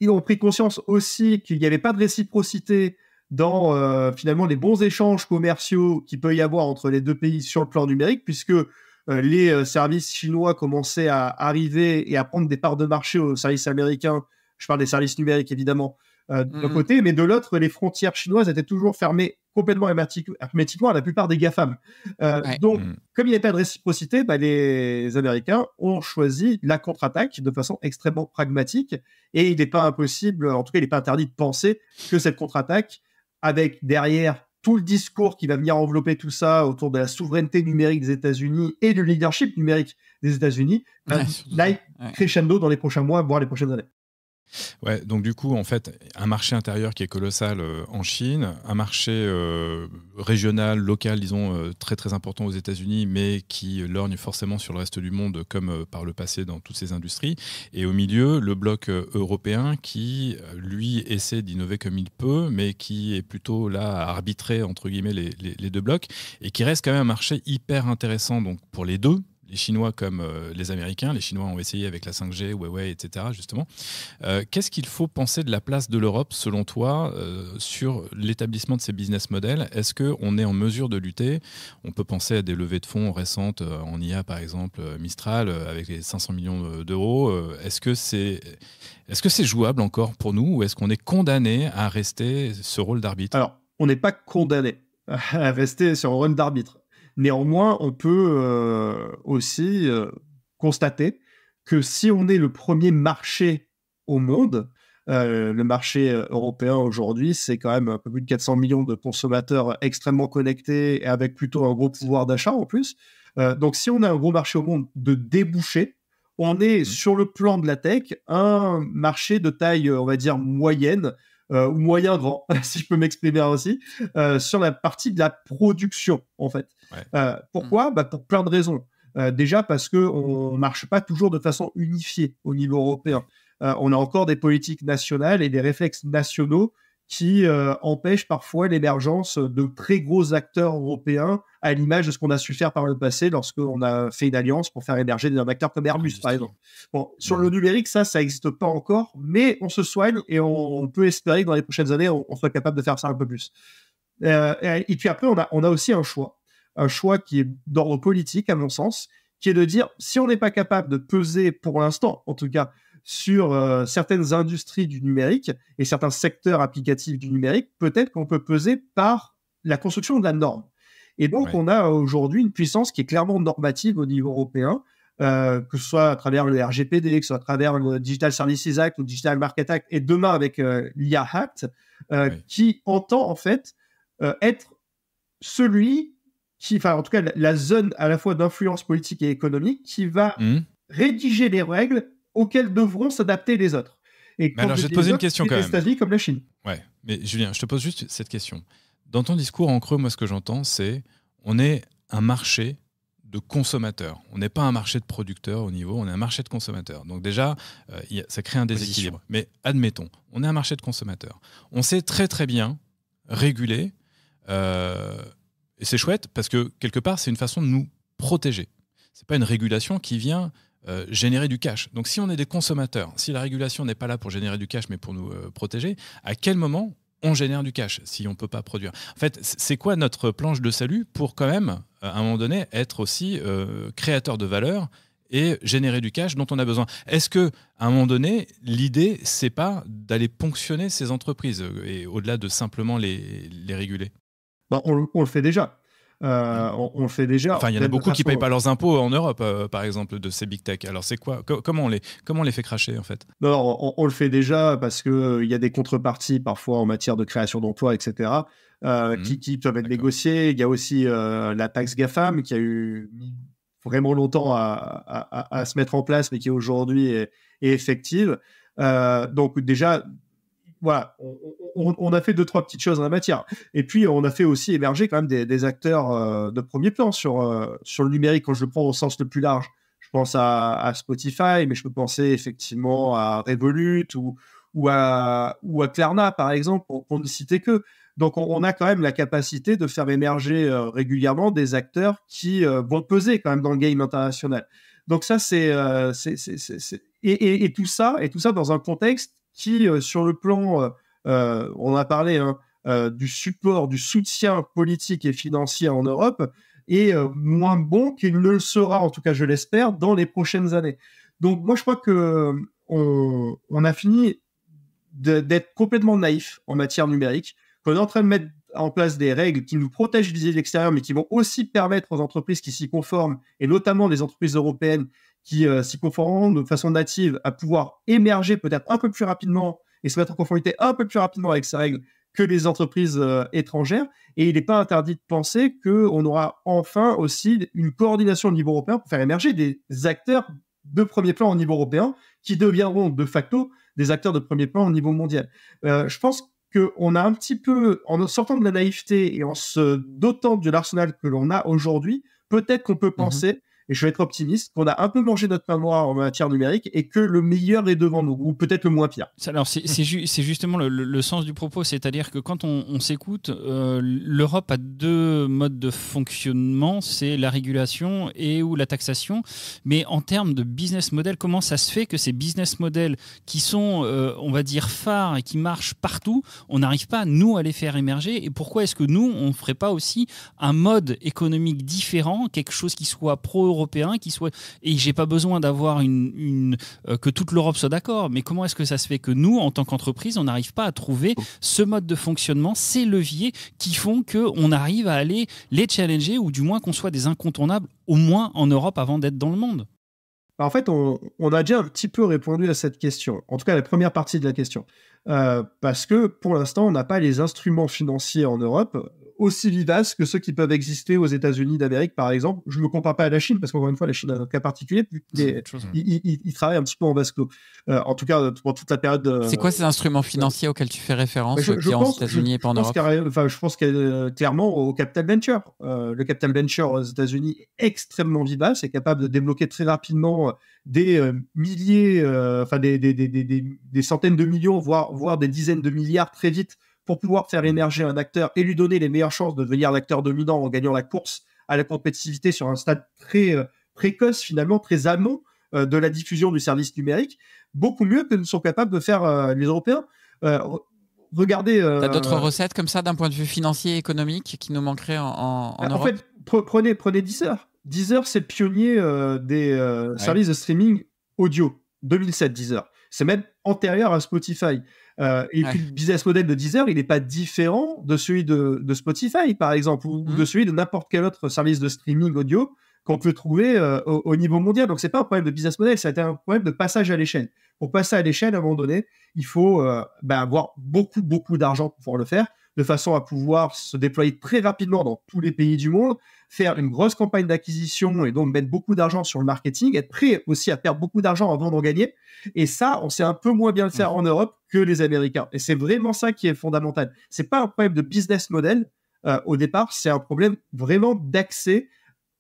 ils ont pris conscience aussi qu'il n'y avait pas de réciprocité dans finalement les bons échanges commerciaux qu'il peut y avoir entre les deux pays sur le plan numérique, puisque les services chinois commençaient à arriver et à prendre des parts de marché aux services américains. Je parle des services numériques, évidemment, d'un côté, mais de l'autre, les frontières chinoises étaient toujours fermées complètement hermétiquement à la plupart des GAFAM. Donc, comme il n'y avait pas de réciprocité, les Américains ont choisi la contre-attaque de façon extrêmement pragmatique, et il n'est pas impossible, en tout cas, il n'est pas interdit de penser que cette contre-attaque, avec derrière tout le discours qui va venir envelopper tout ça autour de la souveraineté numérique des États-Unis et du leadership numérique des États-Unis, l'aille crescendo dans les prochains mois, voire les prochaines années. Ouais, donc du coup, en fait, un marché intérieur qui est colossal en Chine, un marché régional, local, disons, très très important aux États-Unis, mais qui lorgne forcément sur le reste du monde, comme par le passé dans toutes ces industries. Et au milieu, le bloc européen qui, lui, essaie d'innover comme il peut, mais qui est plutôt là à arbitrer, entre guillemets, les deux blocs, et qui reste quand même un marché hyper intéressant donc, pour les deux. Les Chinois comme les Américains. Les Chinois ont essayé avec la 5G, Huawei, etc. justement. Qu'est-ce qu'il faut penser de la place de l'Europe, selon toi, sur l'établissement de ces business models ? Est-ce qu'on est en mesure de lutter ? On peut penser à des levées de fonds récentes en IA, par exemple, Mistral, avec les 500 millions d'euros. Est-ce que c'est jouable encore pour nous ou est-ce qu'on est condamné à rester ce rôle d'arbitre ? Alors, on n'est pas condamné à rester sur un rôle d'arbitre. Néanmoins, on peut aussi constater que si on est le premier marché au monde, le marché européen aujourd'hui, c'est quand même un peu plus de 400 millions de consommateurs extrêmement connectés et avec plutôt un gros pouvoir d'achat en plus. Donc si on a un gros marché au monde de débouchés, on est sur le plan de la tech un marché de taille, on va dire, moyenne, ou moyen grand, si je peux m'exprimer ainsi, sur la partie de la production, en fait. Pourquoi ? Pour plein de raisons. Déjà parce qu'on ne marche pas toujours de façon unifiée au niveau européen. On a encore des politiques nationales et des réflexes nationaux qui empêchent parfois l'émergence de très gros acteurs européens, à l'image de ce qu'on a su faire par le passé lorsqu'on a fait une alliance pour faire émerger un acteur comme Airbus, par exemple. Bon, sur le numérique, ça n'existe pas encore, mais on se soigne et on peut espérer que dans les prochaines années, on soit capable de faire ça un peu plus. Et puis après, on a aussi un choix qui est d'ordre politique, à mon sens, qui est de dire, si on n'est pas capable de peser, pour l'instant, en tout cas, sur certaines industries du numérique et certains secteurs applicatifs du numérique, peut-être qu'on peut peser par la construction de la norme. Et donc, on a aujourd'hui une puissance qui est clairement normative au niveau européen, que ce soit à travers le RGPD, que ce soit à travers le Digital Services Act ou le Digital Market Act, et demain avec l'IA Act, qui entend en fait être celui qui, enfin en tout cas la zone à la fois d'influence politique et économique qui va rédiger les règles auxquelles devront s'adapter les autres. Et alors, je vais te poser une question quand même. Les États-Unis comme la Chine. Ouais, mais Julien, je te pose juste cette question. Dans ton discours, en creux, moi, ce que j'entends, c'est on est un marché de consommateurs. On n'est pas un marché de producteurs au niveau, on est un marché de consommateurs. Donc déjà, ça crée un déséquilibre. Mais admettons, on est un marché de consommateurs. On sait très très bien réguler, et c'est chouette parce que quelque part, c'est une façon de nous protéger. C'est pas une régulation qui vient générer du cash. Donc si on est des consommateurs, si la régulation n'est pas là pour générer du cash mais pour nous protéger, à quel moment on génère du cash si on ne peut pas produire? En fait, c'est quoi notre planche de salut pour quand même, à un moment donné, être aussi créateur de valeur et générer du cash dont on a besoin? Est-ce qu'à un moment donné, l'idée, c'est pas d'aller ponctionner ces entreprises et au-delà de simplement les réguler? On le fait déjà. On le fait déjà. Enfin, il y en a beaucoup qui ne payent pas leurs impôts en Europe, par exemple, de ces big tech. Alors, c'est quoi? Comment on les fait cracher, en fait? Non, on le fait déjà parce qu'il y a des contreparties, parfois, en matière de création d'emplois, etc., qui peuvent être négociées. Il y a aussi la taxe GAFAM, qui a eu vraiment longtemps à se mettre en place, mais qui aujourd'hui est effective. Donc, déjà... Voilà, on a fait 2-3 petites choses en la matière. Et puis, on a fait aussi émerger quand même des acteurs de premier plan sur le numérique, quand je le prends au sens le plus large. Je pense à Spotify, mais je peux penser effectivement à Revolut ou à Klarna, par exemple, pour ne citer que. Donc, on a quand même la capacité de faire émerger régulièrement des acteurs qui vont peser quand même dans le game international. Donc ça, et tout ça dans un contexte qui, sur le plan, on a parlé du support, du soutien politique et financier en Europe, est moins bon qu'il ne le sera, en tout cas je l'espère, dans les prochaines années. Donc moi je crois qu'on a fini d'être complètement naïf en matière numérique, qu'on est en train de mettre en place des règles qui nous protègent vis-à-vis de l'extérieur, mais qui vont aussi permettre aux entreprises qui s'y conforment, et notamment les entreprises européennes, qui s'y conformeront de façon native à pouvoir émerger peut-être un peu plus rapidement et se mettre en conformité un peu plus rapidement avec ces règles que les entreprises étrangères. Et il n'est pas interdit de penser qu'on aura enfin aussi une coordination au niveau européen pour faire émerger des acteurs de premier plan au niveau européen qui deviendront de facto des acteurs de premier plan au niveau mondial. Je pense qu'on a un petit peu, en sortant de la naïveté et en se dotant de l'arsenal que l'on a aujourd'hui, peut-être qu'on peut penser, et je vais être optimiste, qu'on a un peu mangé notre pain noir en matière numérique et que le meilleur est devant nous, ou peut-être le moins pire. Alors, c'est justement le sens du propos, c'est-à-dire que quand on s'écoute, l'Europe a 2 modes de fonctionnement, c'est la régulation et ou la taxation. Mais en termes de business model, comment ça se fait que ces business models qui sont, on va dire, phares et qui marchent partout, on n'arrive pas, nous, à les faire émerger? Et pourquoi est-ce que nous, on ne ferait pas aussi un mode économique différent, quelque chose qui soit pro-européen, et j'ai pas besoin d'avoir que toute l'Europe soit d'accord, mais comment est-ce que ça se fait que nous, en tant qu'entreprise, on n'arrive pas à trouver ce mode de fonctionnement, ces leviers qui font qu'on arrive à aller les challenger, ou du moins qu'on soit des incontournables, au moins en Europe, avant d'être dans le monde? En fait, on a déjà un petit peu répondu à cette question, en tout cas la première partie de la question, parce que pour l'instant, on n'a pas les instruments financiers en Europe aussi vivaces que ceux qui peuvent exister aux États-Unis d'Amérique, par exemple. Je ne me compare pas à la Chine, parce qu'encore une fois, la Chine a un cas particulier, ils travaillent un petit peu en vase clos. En tout cas, pour toute la période... C'est quoi ces instruments financiers auxquels tu fais référence, qui est aux États-Unis et pas en Europe? Je pense clairement au capital venture. Le capital venture aux États-Unis est extrêmement vivace, est capable de débloquer très rapidement des milliers, des centaines de millions, voire des dizaines de milliards très vite, pour pouvoir faire émerger un acteur et lui donner les meilleures chances de devenir l'acteur dominant en gagnant la course à la compétitivité sur un stade très précoce, finalement, très amont de la diffusion du service numérique, beaucoup mieux que ne sont capables de faire les Européens. Regardez... T'as d'autres recettes comme ça d'un point de vue financier et économique qui nous manqueraient en Europe? En fait, prenez Deezer. Deezer, c'est le pionnier des services de streaming audio. 2007, Deezer. C'est même antérieur à Spotify. Puis le business model de Deezer, il n'est pas différent de celui de Spotify, par exemple, ou de celui de n'importe quel autre service de streaming audio qu'on peut trouver au niveau mondial. Donc, ce n'est pas un problème de business model, c'est un problème de passage à l'échelle. Pour passer à l'échelle, à un moment donné, il faut avoir beaucoup d'argent pour pouvoir le faire, de façon à pouvoir se déployer très rapidement dans tous les pays du monde, faire une grosse campagne d'acquisition et donc mettre beaucoup d'argent sur le marketing, être prêt aussi à perdre beaucoup d'argent avant d'en gagner. Et ça, on sait un peu moins bien le faire en Europe que les Américains. Et c'est vraiment ça qui est fondamental. C'est pas un problème de business model, au départ, c'est un problème vraiment d'accès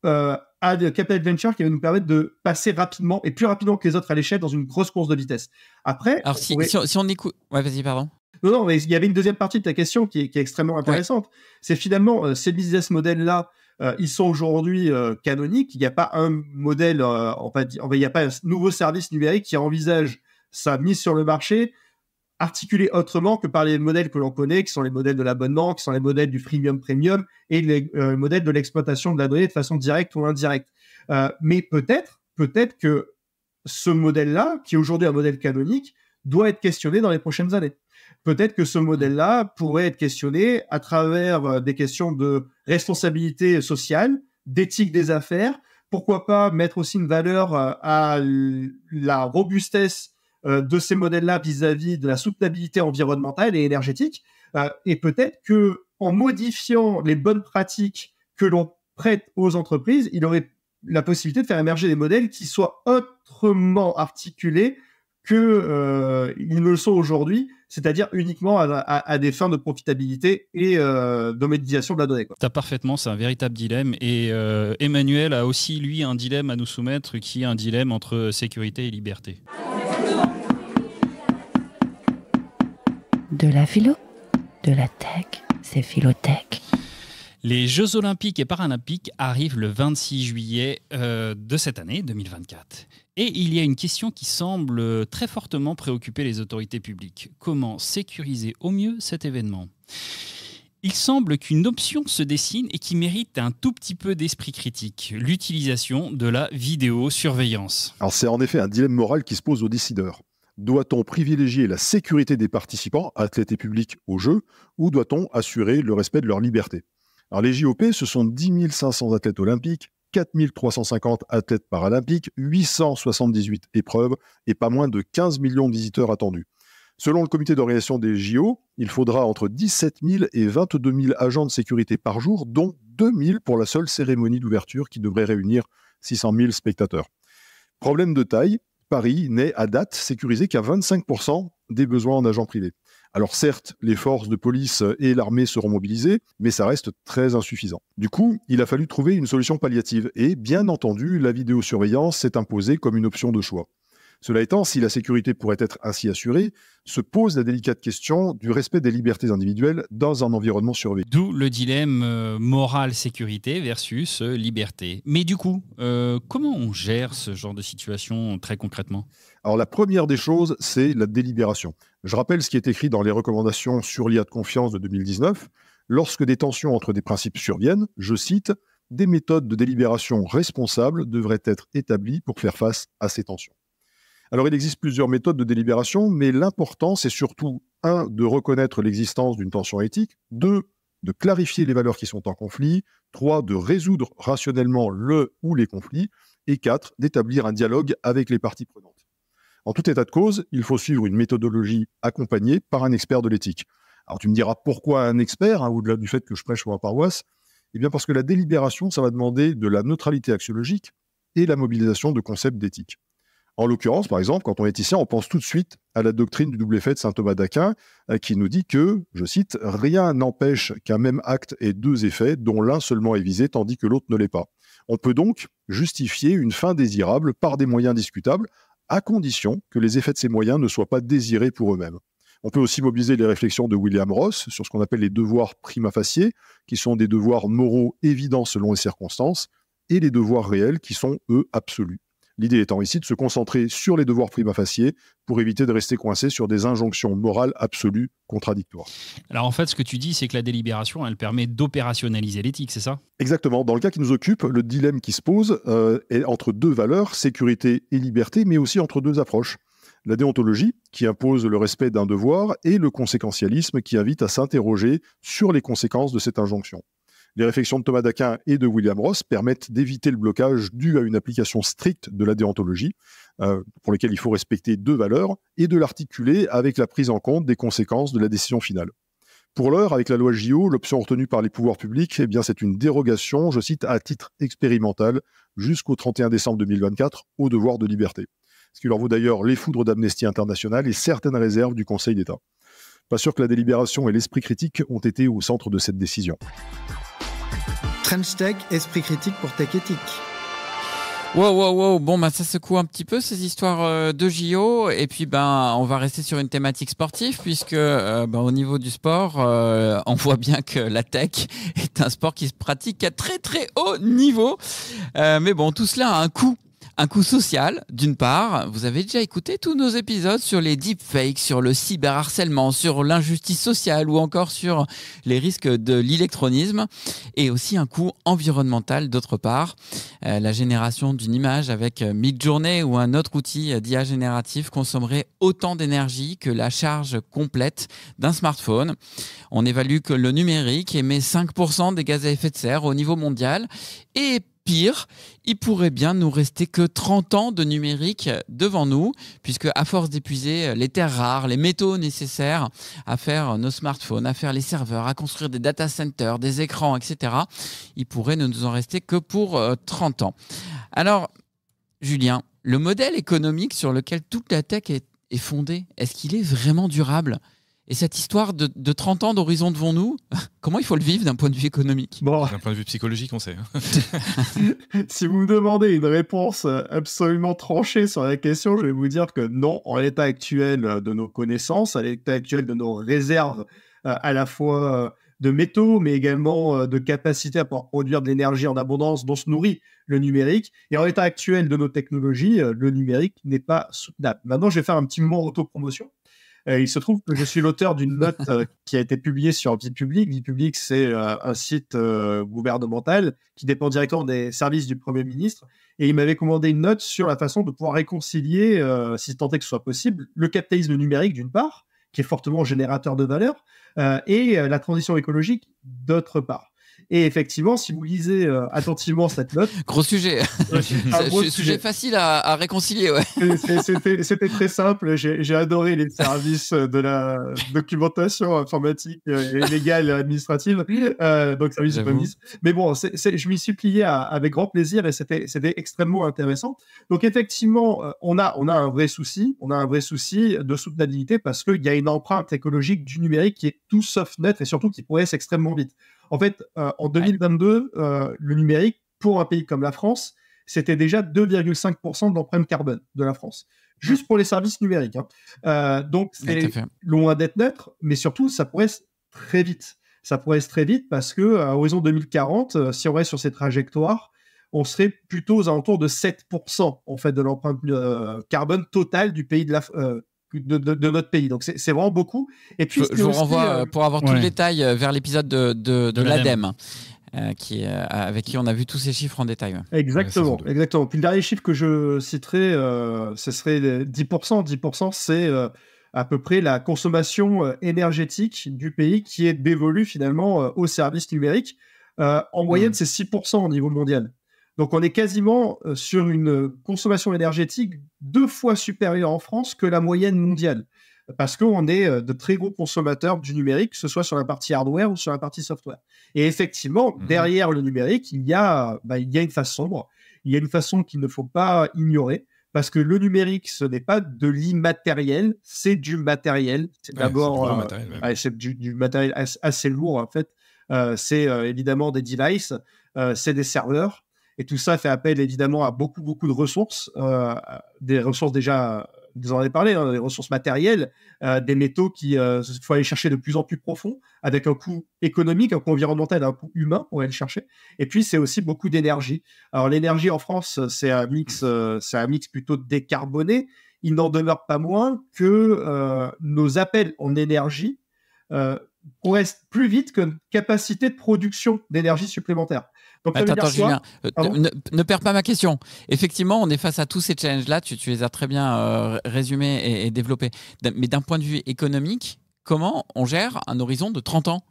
à de capital venture qui va nous permettre de passer rapidement et plus rapidement que les autres à l'échelle dans une grosse course de vitesse. Après, alors si on écoute, ouais, vas-y, pardon. Non, mais il y avait une deuxième partie de ta question qui est extrêmement intéressante. Ouais. C'est finalement ces business models-là, ils sont aujourd'hui canoniques. Il n'y a pas un modèle, il n'y a pas un nouveau service numérique qui envisage sa mise sur le marché articulé autrement que par les modèles que l'on connaît, qui sont les modèles de l'abonnement, qui sont les modèles du freemium premium et les modèles de l'exploitation de la donnée de façon directe ou indirecte. Mais peut-être que ce modèle-là, qui est aujourd'hui un modèle canonique, doit être questionné dans les prochaines années. Peut-être que ce modèle-là pourrait être questionné à travers des questions de responsabilité sociale, d'éthique des affaires. Pourquoi pas mettre aussi une valeur à la robustesse de ces modèles-là vis-à-vis de la soutenabilité environnementale et énergétique. Et peut-être que en modifiant les bonnes pratiques que l'on prête aux entreprises, il aurait la possibilité de faire émerger des modèles qui soient autrement articulés que ils ne le sont aujourd'hui, c'est-à-dire uniquement à des fins de profitabilité et de monétisation de la donnée. T'as parfaitement, c'est un véritable dilemme. Et Emmanuel a aussi, lui, un dilemme à nous soumettre qui est un dilemme entre sécurité et liberté. De la philo, de la tech, c'est Philotech. Les Jeux Olympiques et Paralympiques arrivent le 26 juillet de cette année, 2024. Et il y a une question qui semble très fortement préoccuper les autorités publiques. Comment sécuriser au mieux cet événement ? Il semble qu'une option se dessine et qui mérite un tout petit peu d'esprit critique, l'utilisation de la vidéosurveillance. Alors c'est en effet un dilemme moral qui se pose aux décideurs. Doit-on privilégier la sécurité des participants, athlètes et publics, aux Jeux, ou doit-on assurer le respect de leur liberté ? Alors les JOP, ce sont 10 500 athlètes olympiques, 4 350 athlètes paralympiques, 878 épreuves et pas moins de 15 millions de visiteurs attendus. Selon le comité d'organisation des JO, il faudra entre 17 000 et 22 000 agents de sécurité par jour, dont 2 000 pour la seule cérémonie d'ouverture qui devrait réunir 600 000 spectateurs. Problème de taille, Paris n'est à date sécurisé qu'à 25% des besoins en agents privés. Alors certes, les forces de police et l'armée seront mobilisées, mais ça reste très insuffisant. Du coup, il a fallu trouver une solution palliative et, bien entendu, la vidéosurveillance s'est imposée comme une option de choix. Cela étant, si la sécurité pourrait être ainsi assurée, se pose la délicate question du respect des libertés individuelles dans un environnement surveillé. D'où le dilemme morale-sécurité versus liberté. Mais du coup, comment on gère ce genre de situation très concrètement ? Alors la première des choses, c'est la délibération. Je rappelle ce qui est écrit dans les recommandations sur l'IA de confiance de 2019. Lorsque des tensions entre des principes surviennent, je cite, « des méthodes de délibération responsables devraient être établies pour faire face à ces tensions ». Alors, il existe plusieurs méthodes de délibération, mais l'important, c'est surtout, 1, de reconnaître l'existence d'une tension éthique, 2, de clarifier les valeurs qui sont en conflit, 3, de résoudre rationnellement le ou les conflits, et 4, d'établir un dialogue avec les parties prenantes. En tout état de cause, il faut suivre une méthodologie accompagnée par un expert de l'éthique. Alors, tu me diras pourquoi un expert, au-delà du fait que je prêche sur ma paroisse ? Eh bien, parce que la délibération, ça va demander de la neutralité axiologique et la mobilisation de concepts d'éthique. En l'occurrence, par exemple, quand on est ici, on pense tout de suite à la doctrine du double effet de saint Thomas d'Aquin, qui nous dit que, je cite, « rien n'empêche qu'un même acte ait deux effets, dont l'un seulement est visé, tandis que l'autre ne l'est pas ». On peut donc justifier une fin désirable par des moyens discutables, à condition que les effets de ces moyens ne soient pas désirés pour eux-mêmes. On peut aussi mobiliser les réflexions de William Ross sur ce qu'on appelle les devoirs prima facie, qui sont des devoirs moraux évidents selon les circonstances, et les devoirs réels qui sont, eux, absolus. L'idée étant ici de se concentrer sur les devoirs prima facie pour éviter de rester coincé sur des injonctions morales absolues contradictoires. Alors en fait, ce que tu dis, c'est que la délibération, elle permet d'opérationnaliser l'éthique, c'est ça ? Exactement. Dans le cas qui nous occupe, le dilemme qui se pose est entre deux valeurs, sécurité et liberté, mais aussi entre deux approches. La déontologie, qui impose le respect d'un devoir, et le conséquentialisme, qui invite à s'interroger sur les conséquences de cette injonction. Les réflexions de Thomas d'Aquin et de William Ross permettent d'éviter le blocage dû à une application stricte de la déontologie, pour lesquelles il faut respecter deux valeurs, et de l'articuler avec la prise en compte des conséquences de la décision finale. Pour l'heure, avec la loi JO, l'option retenue par les pouvoirs publics, eh bien, c'est une dérogation, je cite, à titre expérimental, jusqu'au 31 décembre 2024, au devoir de liberté. Ce qui leur vaut d'ailleurs les foudres d'Amnesty International et certaines réserves du Conseil d'État. Pas sûr que la délibération et l'esprit critique ont été au centre de cette décision. Trench Tech, esprit critique pour Tech Éthique. Wow. Bon, bah, ça secoue un petit peu ces histoires de JO. Et puis, on va rester sur une thématique sportive puisque, au niveau du sport, on voit bien que la tech est un sport qui se pratique à très, très haut niveau. Mais bon, tout cela a un coût. Un coût social, d'une part. Vous avez déjà écouté tous nos épisodes sur les deepfakes, sur le cyberharcèlement, sur l'injustice sociale ou encore sur les risques de l'électronisme. Et aussi un coût environnemental, d'autre part. La génération d'une image avec Midjourney ou un autre outil d'IA génératif consommerait autant d'énergie que la charge complète d'un smartphone. On évalue que le numérique émet 5% des gaz à effet de serre au niveau mondial. Et pire, il pourrait bien nous rester que 30 ans de numérique devant nous, puisque à force d'épuiser les terres rares, les métaux nécessaires à faire nos smartphones, à faire les serveurs, à construire des data centers, des écrans, etc., il pourrait ne nous en rester que pour 30 ans. Alors, Julien, le modèle économique sur lequel toute la tech est fondée, est-ce qu'il est vraiment durable ? Et cette histoire de 30 ans d'horizon devant nous, comment il faut le vivre d'un point de vue économique ? D'un point de vue psychologique, on sait. Si vous me demandez une réponse absolument tranchée sur la question, je vais vous dire que non, en l'état actuel de nos connaissances, à l'état actuel de nos réserves, à la fois de métaux, mais également de capacité à pouvoir produire de l'énergie en abondance dont se nourrit le numérique. Et en l'état actuel de nos technologies, le numérique n'est pas soutenable. Maintenant, je vais faire un petit moment autopromotion. Il se trouve que je suis l'auteur d'une note qui a été publiée sur Vie Publique. Vie Publique, c'est un site gouvernemental qui dépend directement des services du Premier ministre. Et il m'avait commandé une note sur la façon de pouvoir réconcilier, si tant est que ce soit possible, le capitalisme numérique, d'une part, qui est fortement générateur de valeur, et la transition écologique, d'autre part. Et effectivement, si vous lisez attentivement cette note... Gros sujet. Sujet facile à réconcilier, ouais. C'était très simple. J'ai adoré les services de la documentation informatique et légale et administrative. Donc, service du ministre. Mais bon, je m'y suis plié avec grand plaisir et c'était extrêmement intéressant. Donc, effectivement, on a un vrai souci. On a un vrai souci de soutenabilité parce qu'il y a une empreinte écologique du numérique qui est tout sauf neutre et surtout qui progresse extrêmement vite. En fait, en 2022, le numérique, pour un pays comme la France, c'était déjà 2,5% de l'empreinte carbone de la France. Juste pour les services numériques. Donc, c'est loin d'être neutre, mais surtout, ça progresse très vite. Ça progresse très vite parce qu'à horizon 2040, si on reste sur ces trajectoires, on serait plutôt aux alentours de 7% en fait, de l'empreinte carbone totale du pays de notre pays. Donc, c'est vraiment beaucoup. Et puis, je vous renvoie, pour avoir tout le détail, vers l'épisode de l'ADEME, avec qui on a vu tous ces chiffres en détail. Ouais. Exactement. Puis, le dernier chiffre que je citerai, ce serait 10%. 10%, c'est à peu près la consommation énergétique du pays qui est dévolue finalement aux services numériques. En moyenne, c'est 6% au niveau mondial. Donc, on est quasiment sur une consommation énergétique 2 fois supérieure en France que la moyenne mondiale. Parce qu'on est de très gros consommateurs du numérique, que ce soit sur la partie hardware ou sur la partie software. Et effectivement, derrière le numérique, il y a une face sombre. Il y a une façon qu'il ne faut pas ignorer. Parce que le numérique, ce n'est pas de l'immatériel, c'est du matériel. C'est d'abord c'est du matériel assez lourd, en fait. C'est évidemment des devices, c'est des serveurs. Et tout ça fait appel évidemment à beaucoup de ressources, des ressources déjà, vous en avez parlé, des ressources matérielles, des métaux qu'il faut aller chercher de plus en plus profond, avec un coût économique, un coût environnemental, un coût humain pour aller le chercher. Et puis c'est aussi beaucoup d'énergie. Alors l'énergie en France, c'est un mix plutôt décarboné. Il n'en demeure pas moins que nos appels en énergie progressent plus vite qu'une capacité de production d'énergie supplémentaire. Donc, attends, Julien, ne perds pas ma question. Effectivement, on est face à tous ces challenges-là. Tu les as très bien résumés et développés. Mais d'un point de vue économique, comment on gère un horizon de 30 ans ?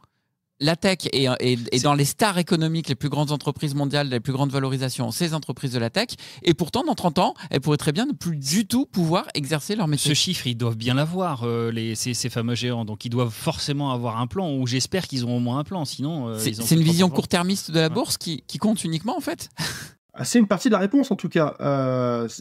La tech est dans les stars économiques, les plus grandes entreprises mondiales, les plus grandes valorisations, ces entreprises de la tech. Et pourtant, dans 30 ans, elles pourraient très bien ne plus du tout pouvoir exercer leur métier. Ce chiffre, ils doivent bien l'avoir, ces fameux géants. Donc, ils doivent forcément avoir un plan, ou j'espère qu'ils ont au moins un plan. Sinon, c'est une vision court-termiste de la bourse qui compte uniquement, en fait. C'est une partie de la réponse, en tout cas.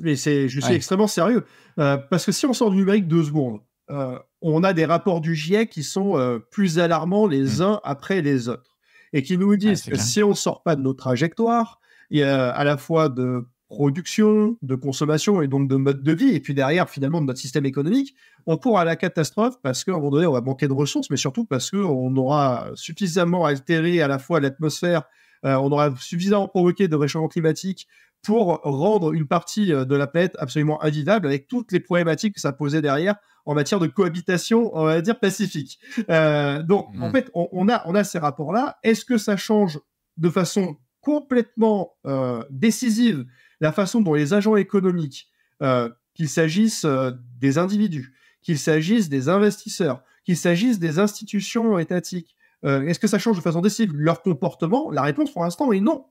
Mais je suis extrêmement sérieux. Parce que si on sort du numérique 2 secondes, on a des rapports du GIEC qui sont plus alarmants les uns après les autres et qui nous disent que si on ne sort pas de nos trajectoires, il y a à la fois de production, de consommation et donc de mode de vie, et puis derrière, finalement, de notre système économique, on court à la catastrophe parce qu'à un moment donné, on va manquer de ressources, mais surtout parce qu'on aura suffisamment altéré à la fois l'atmosphère, on aura suffisamment provoqué de réchauffement climatique pour rendre une partie de la planète absolument invivable avec toutes les problématiques que ça posait derrière en matière de cohabitation, on va dire, pacifique. Donc, en fait, on a ces rapports-là. Est-ce que ça change de façon complètement décisive la façon dont les agents économiques, qu'il s'agisse des individus, qu'il s'agisse des investisseurs, qu'il s'agisse des institutions étatiques, est-ce que ça change de façon décisive leur comportement? La réponse pour l'instant est non.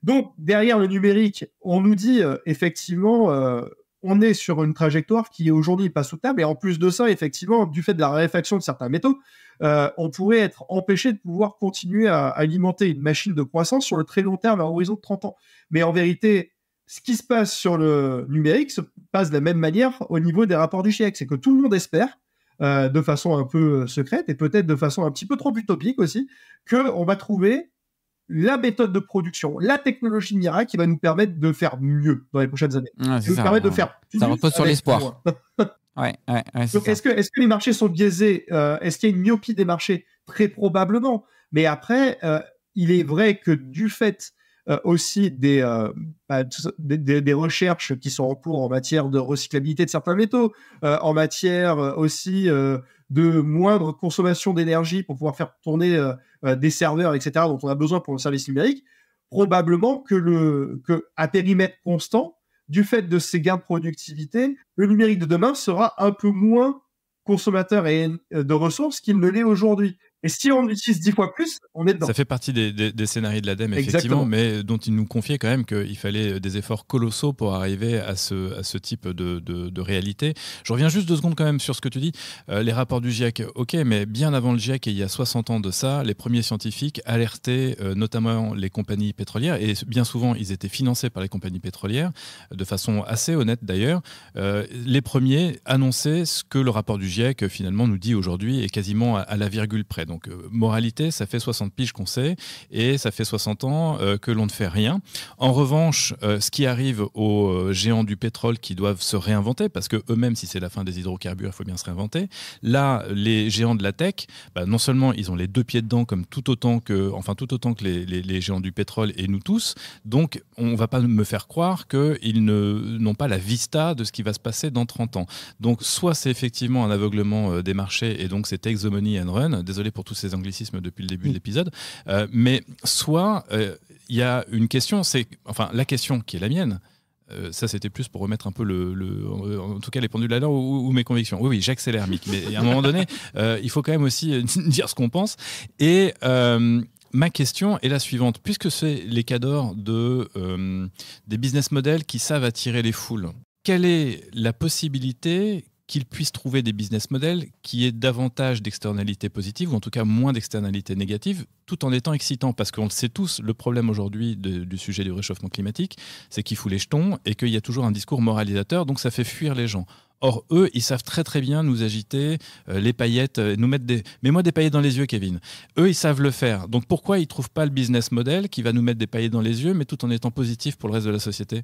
Donc, derrière le numérique, on nous dit effectivement, on est sur une trajectoire qui est aujourd'hui pas soutenable. Et en plus de ça, effectivement, du fait de la raréfaction de certains métaux, on pourrait être empêché de pouvoir continuer à alimenter une machine de croissance sur le très long terme à horizon de 30 ans. Mais en vérité, ce qui se passe sur le numérique se passe de la même manière au niveau des rapports du GIEC. C'est que tout le monde espère, de façon un peu secrète et peut-être de façon un petit peu trop utopique aussi, qu'on va trouver la méthode de production, la technologie miracle qui va nous permettre de faire mieux dans les prochaines années. De faire ça repose sur l'espoir. Donc, est-ce que les marchés sont biaisés? Est-ce qu'il y a une myopie des marchés? Très probablement. Mais après, il est vrai que du fait aussi des recherches qui sont en cours en matière de recyclabilité de certains métaux, en matière aussi de moindre consommation d'énergie pour pouvoir faire tourner des serveurs, etc., dont on a besoin pour le service numérique, probablement que à périmètre constant, du fait de ces gains de productivité, le numérique de demain sera un peu moins consommateur de ressources qu'il ne l'est aujourd'hui. Et si on utilise 10 fois plus, on est dedans. Ça fait partie des scénarios de l'ADEME, effectivement, mais dont il nous confiait quand même qu'il fallait des efforts colossaux pour arriver à ce type de réalité. Je reviens juste 2 secondes quand même sur ce que tu dis. Les rapports du GIEC, ok, mais bien avant le GIEC, et il y a 60 ans de ça, les premiers scientifiques alertaient notamment les compagnies pétrolières, et bien souvent, ils étaient financés par les compagnies pétrolières, de façon assez honnête d'ailleurs. Les premiers annonçaient ce que le rapport du GIEC, finalement, nous dit aujourd'hui, est quasiment à la virgule près. Donc, moralité, ça fait 60 piges qu'on sait et ça fait 60 ans que l'on ne fait rien. En revanche, ce qui arrive aux géants du pétrole qui doivent se réinventer, parce qu'eux-mêmes, si c'est la fin des hydrocarbures, il faut bien se réinventer. Là, les géants de la tech, non seulement ils ont les 2 pieds dedans, comme tout autant que les géants du pétrole et nous tous. Donc, on ne va pas me faire croire qu'ils n'ont pas la vista de ce qui va se passer dans 30 ans. Donc, soit c'est effectivement un aveuglement des marchés et donc c'est take the money and run. Désolé pour tous ces anglicismes depuis le début de l'épisode, mais soit il y a une question, la question qui est la mienne, ça c'était plus pour remettre un peu en tout cas les pendules à l'heure ou mes convictions. Oui, j'accélère, Mick, mais à un moment donné, il faut quand même aussi dire ce qu'on pense. Et ma question est la suivante, puisque c'est les cadors des business models qui savent attirer les foules, quelle est la possibilité qu'ils puissent trouver des business models qui aient davantage d'externalités positives, ou en tout cas moins d'externalités négatives, tout en étant excitants. Parce qu'on le sait tous, le problème aujourd'hui du sujet du réchauffement climatique, c'est qu'il fout les jetons et qu'il y a toujours un discours moralisateur, donc ça fait fuir les gens. Or, eux, ils savent très très bien nous agiter les paillettes, nous mettre mets-moi des paillettes dans les yeux, Kevin. Eux, ils savent le faire. Donc pourquoi ils ne trouvent pas le business model qui va nous mettre des paillettes dans les yeux, mais tout en étant positif pour le reste de la société?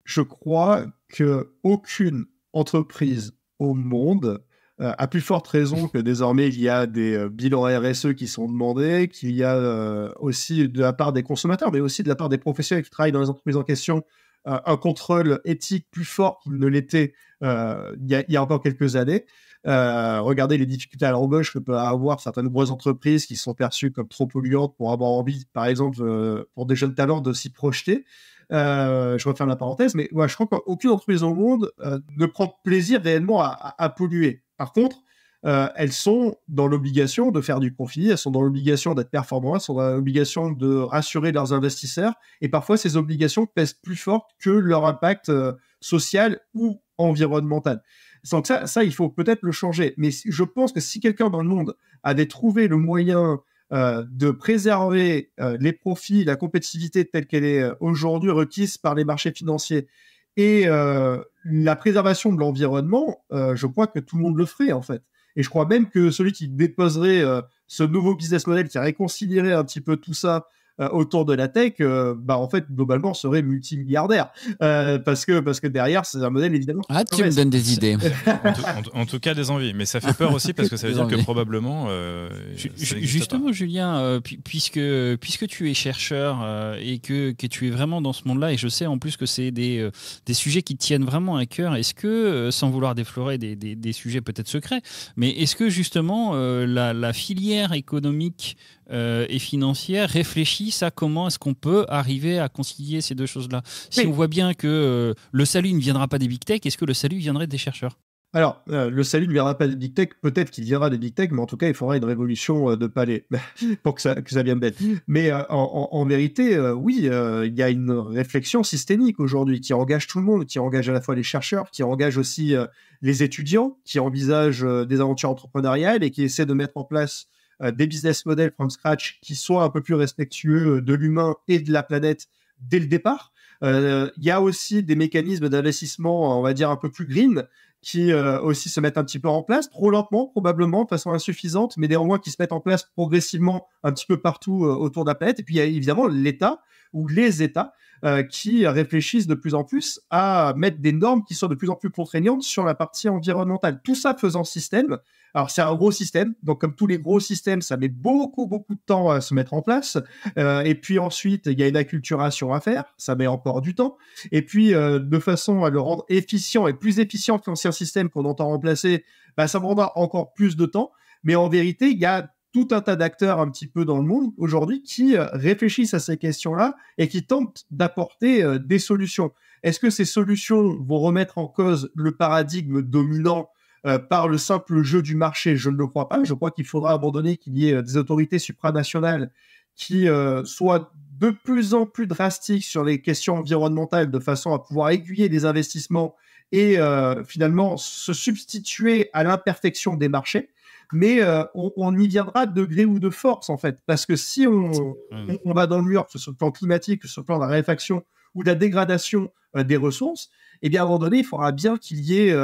Je crois qu'aucune entreprise au monde, à plus forte raison que désormais il y a des bilans RSE qui sont demandés, qu'il y a aussi de la part des consommateurs, mais aussi de la part des professionnels qui travaillent dans les entreprises en question, un contrôle éthique plus fort qu'il ne l'était il y a encore quelques années. Regardez les difficultés à l'embauche que peuvent avoir certaines grosses entreprises qui sont perçues comme trop polluantes pour avoir envie, par exemple, pour des jeunes talents, de s'y projeter. Je referme la parenthèse, mais je crois qu'aucune entreprise au monde ne prend plaisir réellement à polluer. Par contre, elles sont dans l'obligation de faire du profit, elles sont dans l'obligation d'être performantes, elles sont dans l'obligation de rassurer leurs investisseurs, et parfois ces obligations pèsent plus fort que leur impact social ou environnemental. Donc ça, il faut peut-être le changer. Mais je pense que si quelqu'un dans le monde avait trouvé le moyen de préserver les profits, la compétitivité telle qu'elle est aujourd'hui requise par les marchés financiers, et la préservation de l'environnement, je crois que tout le monde le ferait en fait. Et je crois même que celui qui déposerait ce nouveau business model, qui réconcilierait un petit peu tout ça autour de la tech, en fait, globalement, serait multimilliardaire. Parce que derrière, c'est un modèle, évidemment. Ah, tu me donnes des idées. En tout cas, des envies. Mais ça fait peur aussi parce que ça veut dire que probablement... justement, Julien, puisque tu es chercheur et que tu es vraiment dans ce monde-là, et je sais en plus que c'est des sujets qui te tiennent vraiment à cœur, est-ce que, sans vouloir déflorer des sujets peut-être secrets, mais est-ce que justement la filière économique et financière réfléchissent à comment est-ce qu'on peut arriver à concilier ces deux choses-là. Si on voit bien que le salut ne viendra pas des big tech, est-ce que le salut viendrait des chercheurs ? Alors, le salut ne viendra pas des big tech, peut-être qu'il viendra des big tech, mais en tout cas, il faudra une révolution de palais pour que ça vienne d'elle. Mais en vérité, oui, il y a une réflexion systémique aujourd'hui qui engage tout le monde, qui engage à la fois les chercheurs, qui engage aussi les étudiants, qui envisagent des aventures entrepreneuriales et qui essaient de mettre en place des business models from scratch qui soient un peu plus respectueux de l'humain et de la planète dès le départ. Il y a aussi des mécanismes d'investissement, on va dire, un peu plus green, qui aussi se mettent un petit peu en place, trop lentement, probablement, de façon insuffisante, mais néanmoins qui se mettent en place progressivement un petit peu partout autour de la planète. Et puis, il y a évidemment l'État ou les États qui réfléchissent de plus en plus à mettre des normes qui sont de plus en plus contraignantes sur la partie environnementale. Tout ça faisant système. Alors, c'est un gros système. Donc, comme tous les gros systèmes, ça met beaucoup de temps à se mettre en place. Et puis ensuite, il y a une acculturation à faire. Ça met encore du temps. Et puis, de façon à le rendre efficient et plus efficient que l'ancien système qu'on entend remplacer, ça prendra encore plus de temps. Mais en vérité, il y a tout un tas d'acteurs un petit peu dans le monde aujourd'hui qui réfléchissent à ces questions-là et qui tentent d'apporter des solutions. Est-ce que ces solutions vont remettre en cause le paradigme dominant par le simple jeu du marché? Je ne le crois pas. Je crois qu'il faudra abandonner qu'il y ait des autorités supranationales qui soient de plus en plus drastiques sur les questions environnementales de façon à pouvoir aiguiller des investissements et finalement se substituer à l'imperfection des marchés. Mais on y viendra de gré ou de force, en fait. Parce que si on va dans le mur, que ce soit sur le plan climatique, que ce soit sur le plan de la raréfaction ou de la dégradation des ressources, eh bien, à un moment donné, il faudra bien qu'il y ait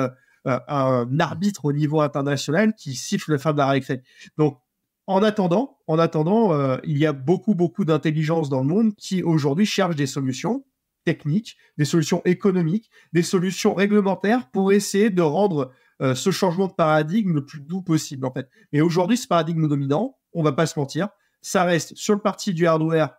un arbitre au niveau international qui siffle la fin de la règle. Donc, en attendant, il y a beaucoup d'intelligence dans le monde qui, aujourd'hui, cherchent des solutions techniques, des solutions économiques, des solutions réglementaires pour essayer de rendre ce changement de paradigme le plus doux possible, en fait. Et aujourd'hui, ce paradigme dominant, on va pas se mentir, ça reste sur le parti du hardware,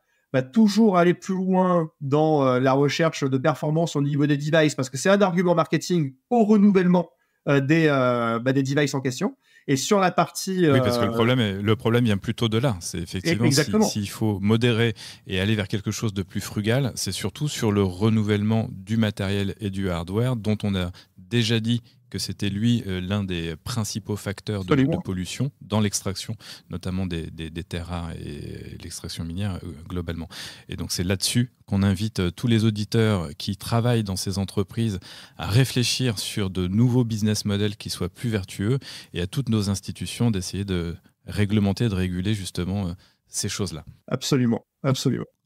toujours aller plus loin dans la recherche de performance au niveau des devices, parce que c'est un argument marketing au renouvellement des devices en question. Et sur la partie... Oui, parce que le problème vient plutôt de là. C'est effectivement s'il faut modérer et aller vers quelque chose de plus frugal, c'est surtout sur le renouvellement du matériel et du hardware, dont on a déjà dit que c'était lui l'un des principaux facteurs de pollution dans l'extraction, notamment des terres rares et l'extraction minière globalement. Et donc c'est là-dessus qu'on invite tous les auditeurs qui travaillent dans ces entreprises à réfléchir sur de nouveaux business models qui soient plus vertueux, et à toutes nos institutions d'essayer de réglementer, de réguler justement ces choses-là. Absolument.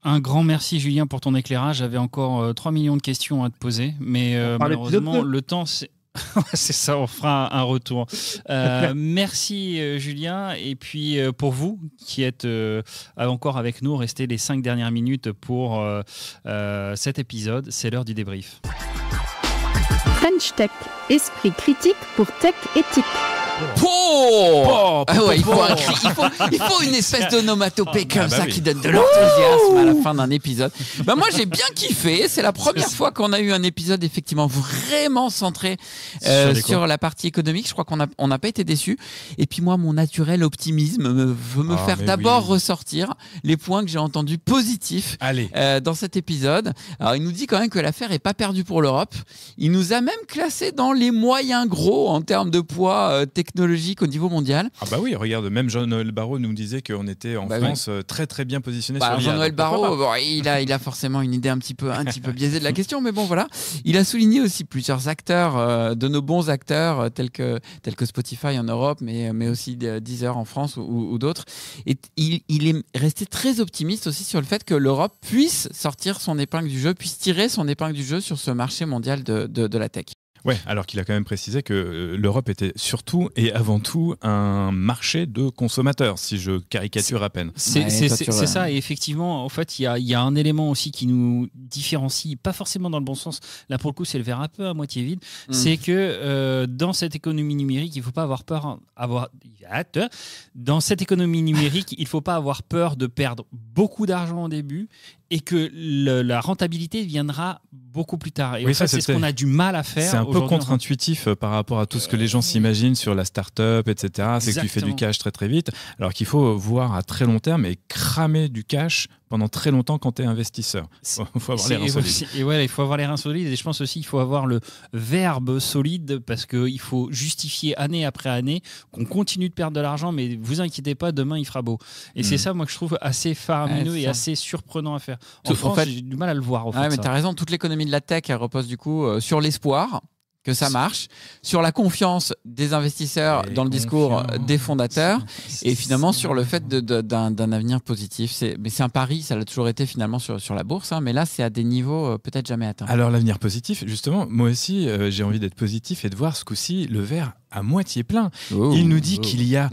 Un grand merci, Julien, pour ton éclairage. J'avais encore 3 millions de questions à te poser, mais malheureusement, le temps... C'est ça, on fera un retour. Merci Julien. Et puis pour vous qui êtes encore avec nous, restez les 5 dernières minutes pour cet épisode. C'est l'heure du débrief. French Tech, esprit critique pour tech éthique. Il faut une espèce d'onomatopée comme ça qui donne de l'enthousiasme à la fin d'un épisode. Moi j'ai bien kiffé, c'est la première fois qu'on a eu un épisode effectivement vraiment centré sur la partie économique. Je crois qu'on n'a pas été déçus. Et puis moi, mon naturel optimisme veut me faire d'abord ressortir les points que j'ai entendus positifs dans cet épisode. Alors il nous dit quand même que l'affaire est pas perdue pour l'Europe. Il nous a même classé dans les moyens gros en termes de poids technologique au niveau mondial. Ah bah oui, regarde, même Jean-Noël Barrot nous disait qu'on était en France très très bien positionné sur l'IA. Jean-Noël Barrot, il a forcément une idée un petit peu biaisée de la question, mais bon voilà. Il a souligné aussi plusieurs acteurs, de nos bons acteurs tels que Spotify en Europe, mais aussi Deezer en France ou d'autres. Et il est resté très optimiste aussi sur le fait que l'Europe puisse sortir son épingle du jeu, puisse tirer son épingle du jeu sur ce marché mondial de la tech. Ouais, alors qu'il a quand même précisé que l'Europe était surtout et avant tout un marché de consommateurs, si je caricature à peine. C'est ça, et effectivement, en fait, il y a un élément aussi qui nous différencie, pas forcément dans le bon sens, là pour le coup c'est le verre un peu à moitié vide, c'est que dans cette économie numérique, il ne faut pas avoir peur, dans cette économie numérique, il ne faut pas avoir peur de perdre beaucoup d'argent au début, et que la rentabilité viendra beaucoup plus tard. Et oui, c'est ce qu'on a du mal à faire. C'est un peu contre-intuitif par rapport à tout ce que les gens s'imaginent sur la start-up, etc. C'est que tu fais du cash très très vite, alors qu'il faut voir à très long terme et cramer du cash pendant très longtemps quand tu es investisseur. Il faut avoir les reins solides. Et ouais, il faut avoir les reins solides, et je pense aussi qu'il faut avoir le verbe solide, parce qu'il faut justifier année après année qu'on continue de perdre de l'argent, mais vous inquiétez pas, demain il fera beau. Et c'est ça, moi, que je trouve assez faramineux et assez surprenant à faire. En France, j'ai du mal à le voir. Mais tu as raison, toute l'économie de la tech, elle repose du coup sur l'espoir que ça marche, sur la confiance des investisseurs dans le discours des fondateurs, et finalement sur le fait d'un avenir positif. Mais c'est un pari, ça l'a toujours été finalement sur la bourse, mais là c'est à des niveaux peut-être jamais atteints. Alors l'avenir positif, justement, moi aussi j'ai envie d'être positif et de voir ce coup-ci le verre à moitié plein. Il nous dit qu'il y a,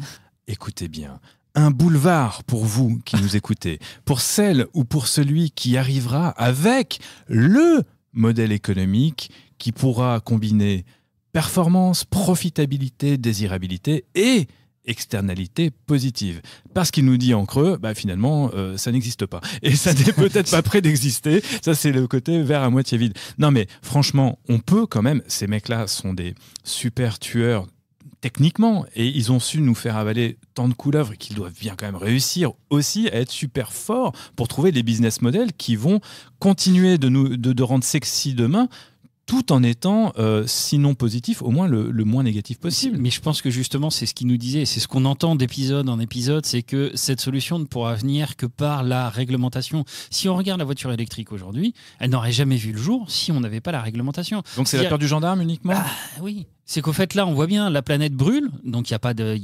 écoutez bien, un boulevard pour vous qui nous écoutez, pour celle ou pour celui qui arrivera avec le modèle économique qui pourra combiner performance, profitabilité, désirabilité et externalité positive. Parce qu'il nous dit en creux, finalement, ça n'existe pas. Et ça n'est peut-être pas prêt d'exister. Ça, c'est le côté verre à moitié vide. Non, mais franchement, on peut quand même... Ces mecs-là sont des super tueurs techniquement, et ils ont su nous faire avaler tant de couleuvres qu'ils doivent bien quand même réussir aussi à être super forts pour trouver des business models qui vont continuer de rendre sexy demain, tout en étant, sinon positif, au moins le moins négatif possible. Mais je pense que justement, c'est ce qu'il nous disait, c'est ce qu'on entend d'épisode en épisode, c'est que cette solution ne pourra venir que par la réglementation. Si on regarde la voiture électrique aujourd'hui, elle n'aurait jamais vu le jour si on n'avait pas la réglementation. Donc c'est la peur du gendarme uniquement ? Oui, c'est qu'au fait là, on voit bien, la planète brûle, donc il n'y a pas de...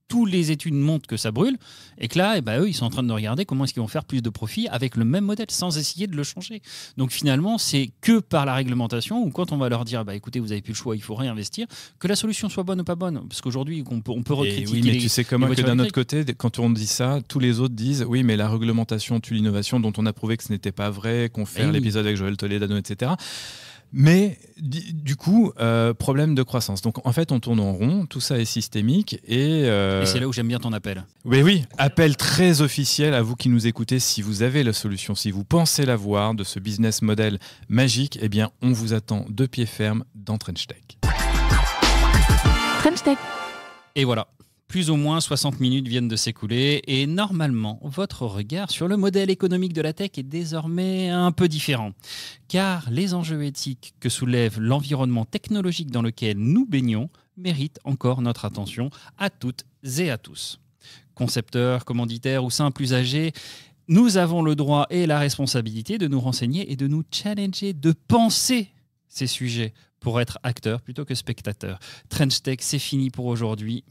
Tous les études montrent que ça brûle, et que là, eux, ils sont en train de regarder comment est-ce qu'ils vont faire plus de profit avec le même modèle, sans essayer de le changer. Donc finalement, c'est que par la réglementation, ou quand on va leur dire, écoutez, vous n'avez plus le choix, il faut réinvestir, que la solution soit bonne ou pas bonne. Parce qu'aujourd'hui, on peut recritiquer. Oui, mais tu sais comment que d'un autre côté, quand on dit ça, tous les autres disent, oui, mais la réglementation tue l'innovation, dont on a prouvé que ce n'était pas vrai, qu'on fait l'épisode avec Joël Toledano, etc. Mais du coup, problème de croissance. Donc en fait, on tourne en rond, tout ça est systémique. Et c'est là où j'aime bien ton appel. Oui, appel très officiel à vous qui nous écoutez. Si vous avez la solution, si vous pensez l'avoir de ce business model magique, eh bien, on vous attend de pied ferme dans Trench Tech. Trench Tech. Et voilà. Plus ou moins 60 minutes viennent de s'écouler et normalement, votre regard sur le modèle économique de la tech est désormais un peu différent. Car les enjeux éthiques que soulève l'environnement technologique dans lequel nous baignons méritent encore notre attention à toutes et à tous. Concepteurs, commanditaires ou simples usagers, nous avons le droit et la responsabilité de nous renseigner et de nous challenger, de penser ces sujets pour être acteurs plutôt que spectateurs. Trench Tech, c'est fini pour aujourd'hui.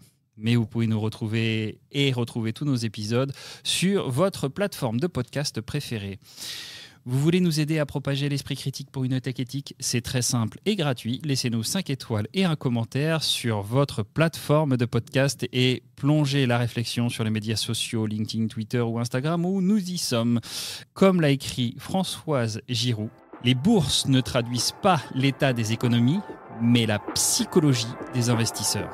Mais vous pouvez nous retrouver et retrouver tous nos épisodes sur votre plateforme de podcast préférée. Vous voulez nous aider à propager l'esprit critique pour une tech éthique ? C'est très simple et gratuit. Laissez-nous 5 étoiles et un commentaire sur votre plateforme de podcast et plongez la réflexion sur les médias sociaux, LinkedIn, Twitter ou Instagram où nous y sommes. Comme l'a écrit Françoise Giroux, les bourses ne traduisent pas l'état des économies, mais la psychologie des investisseurs.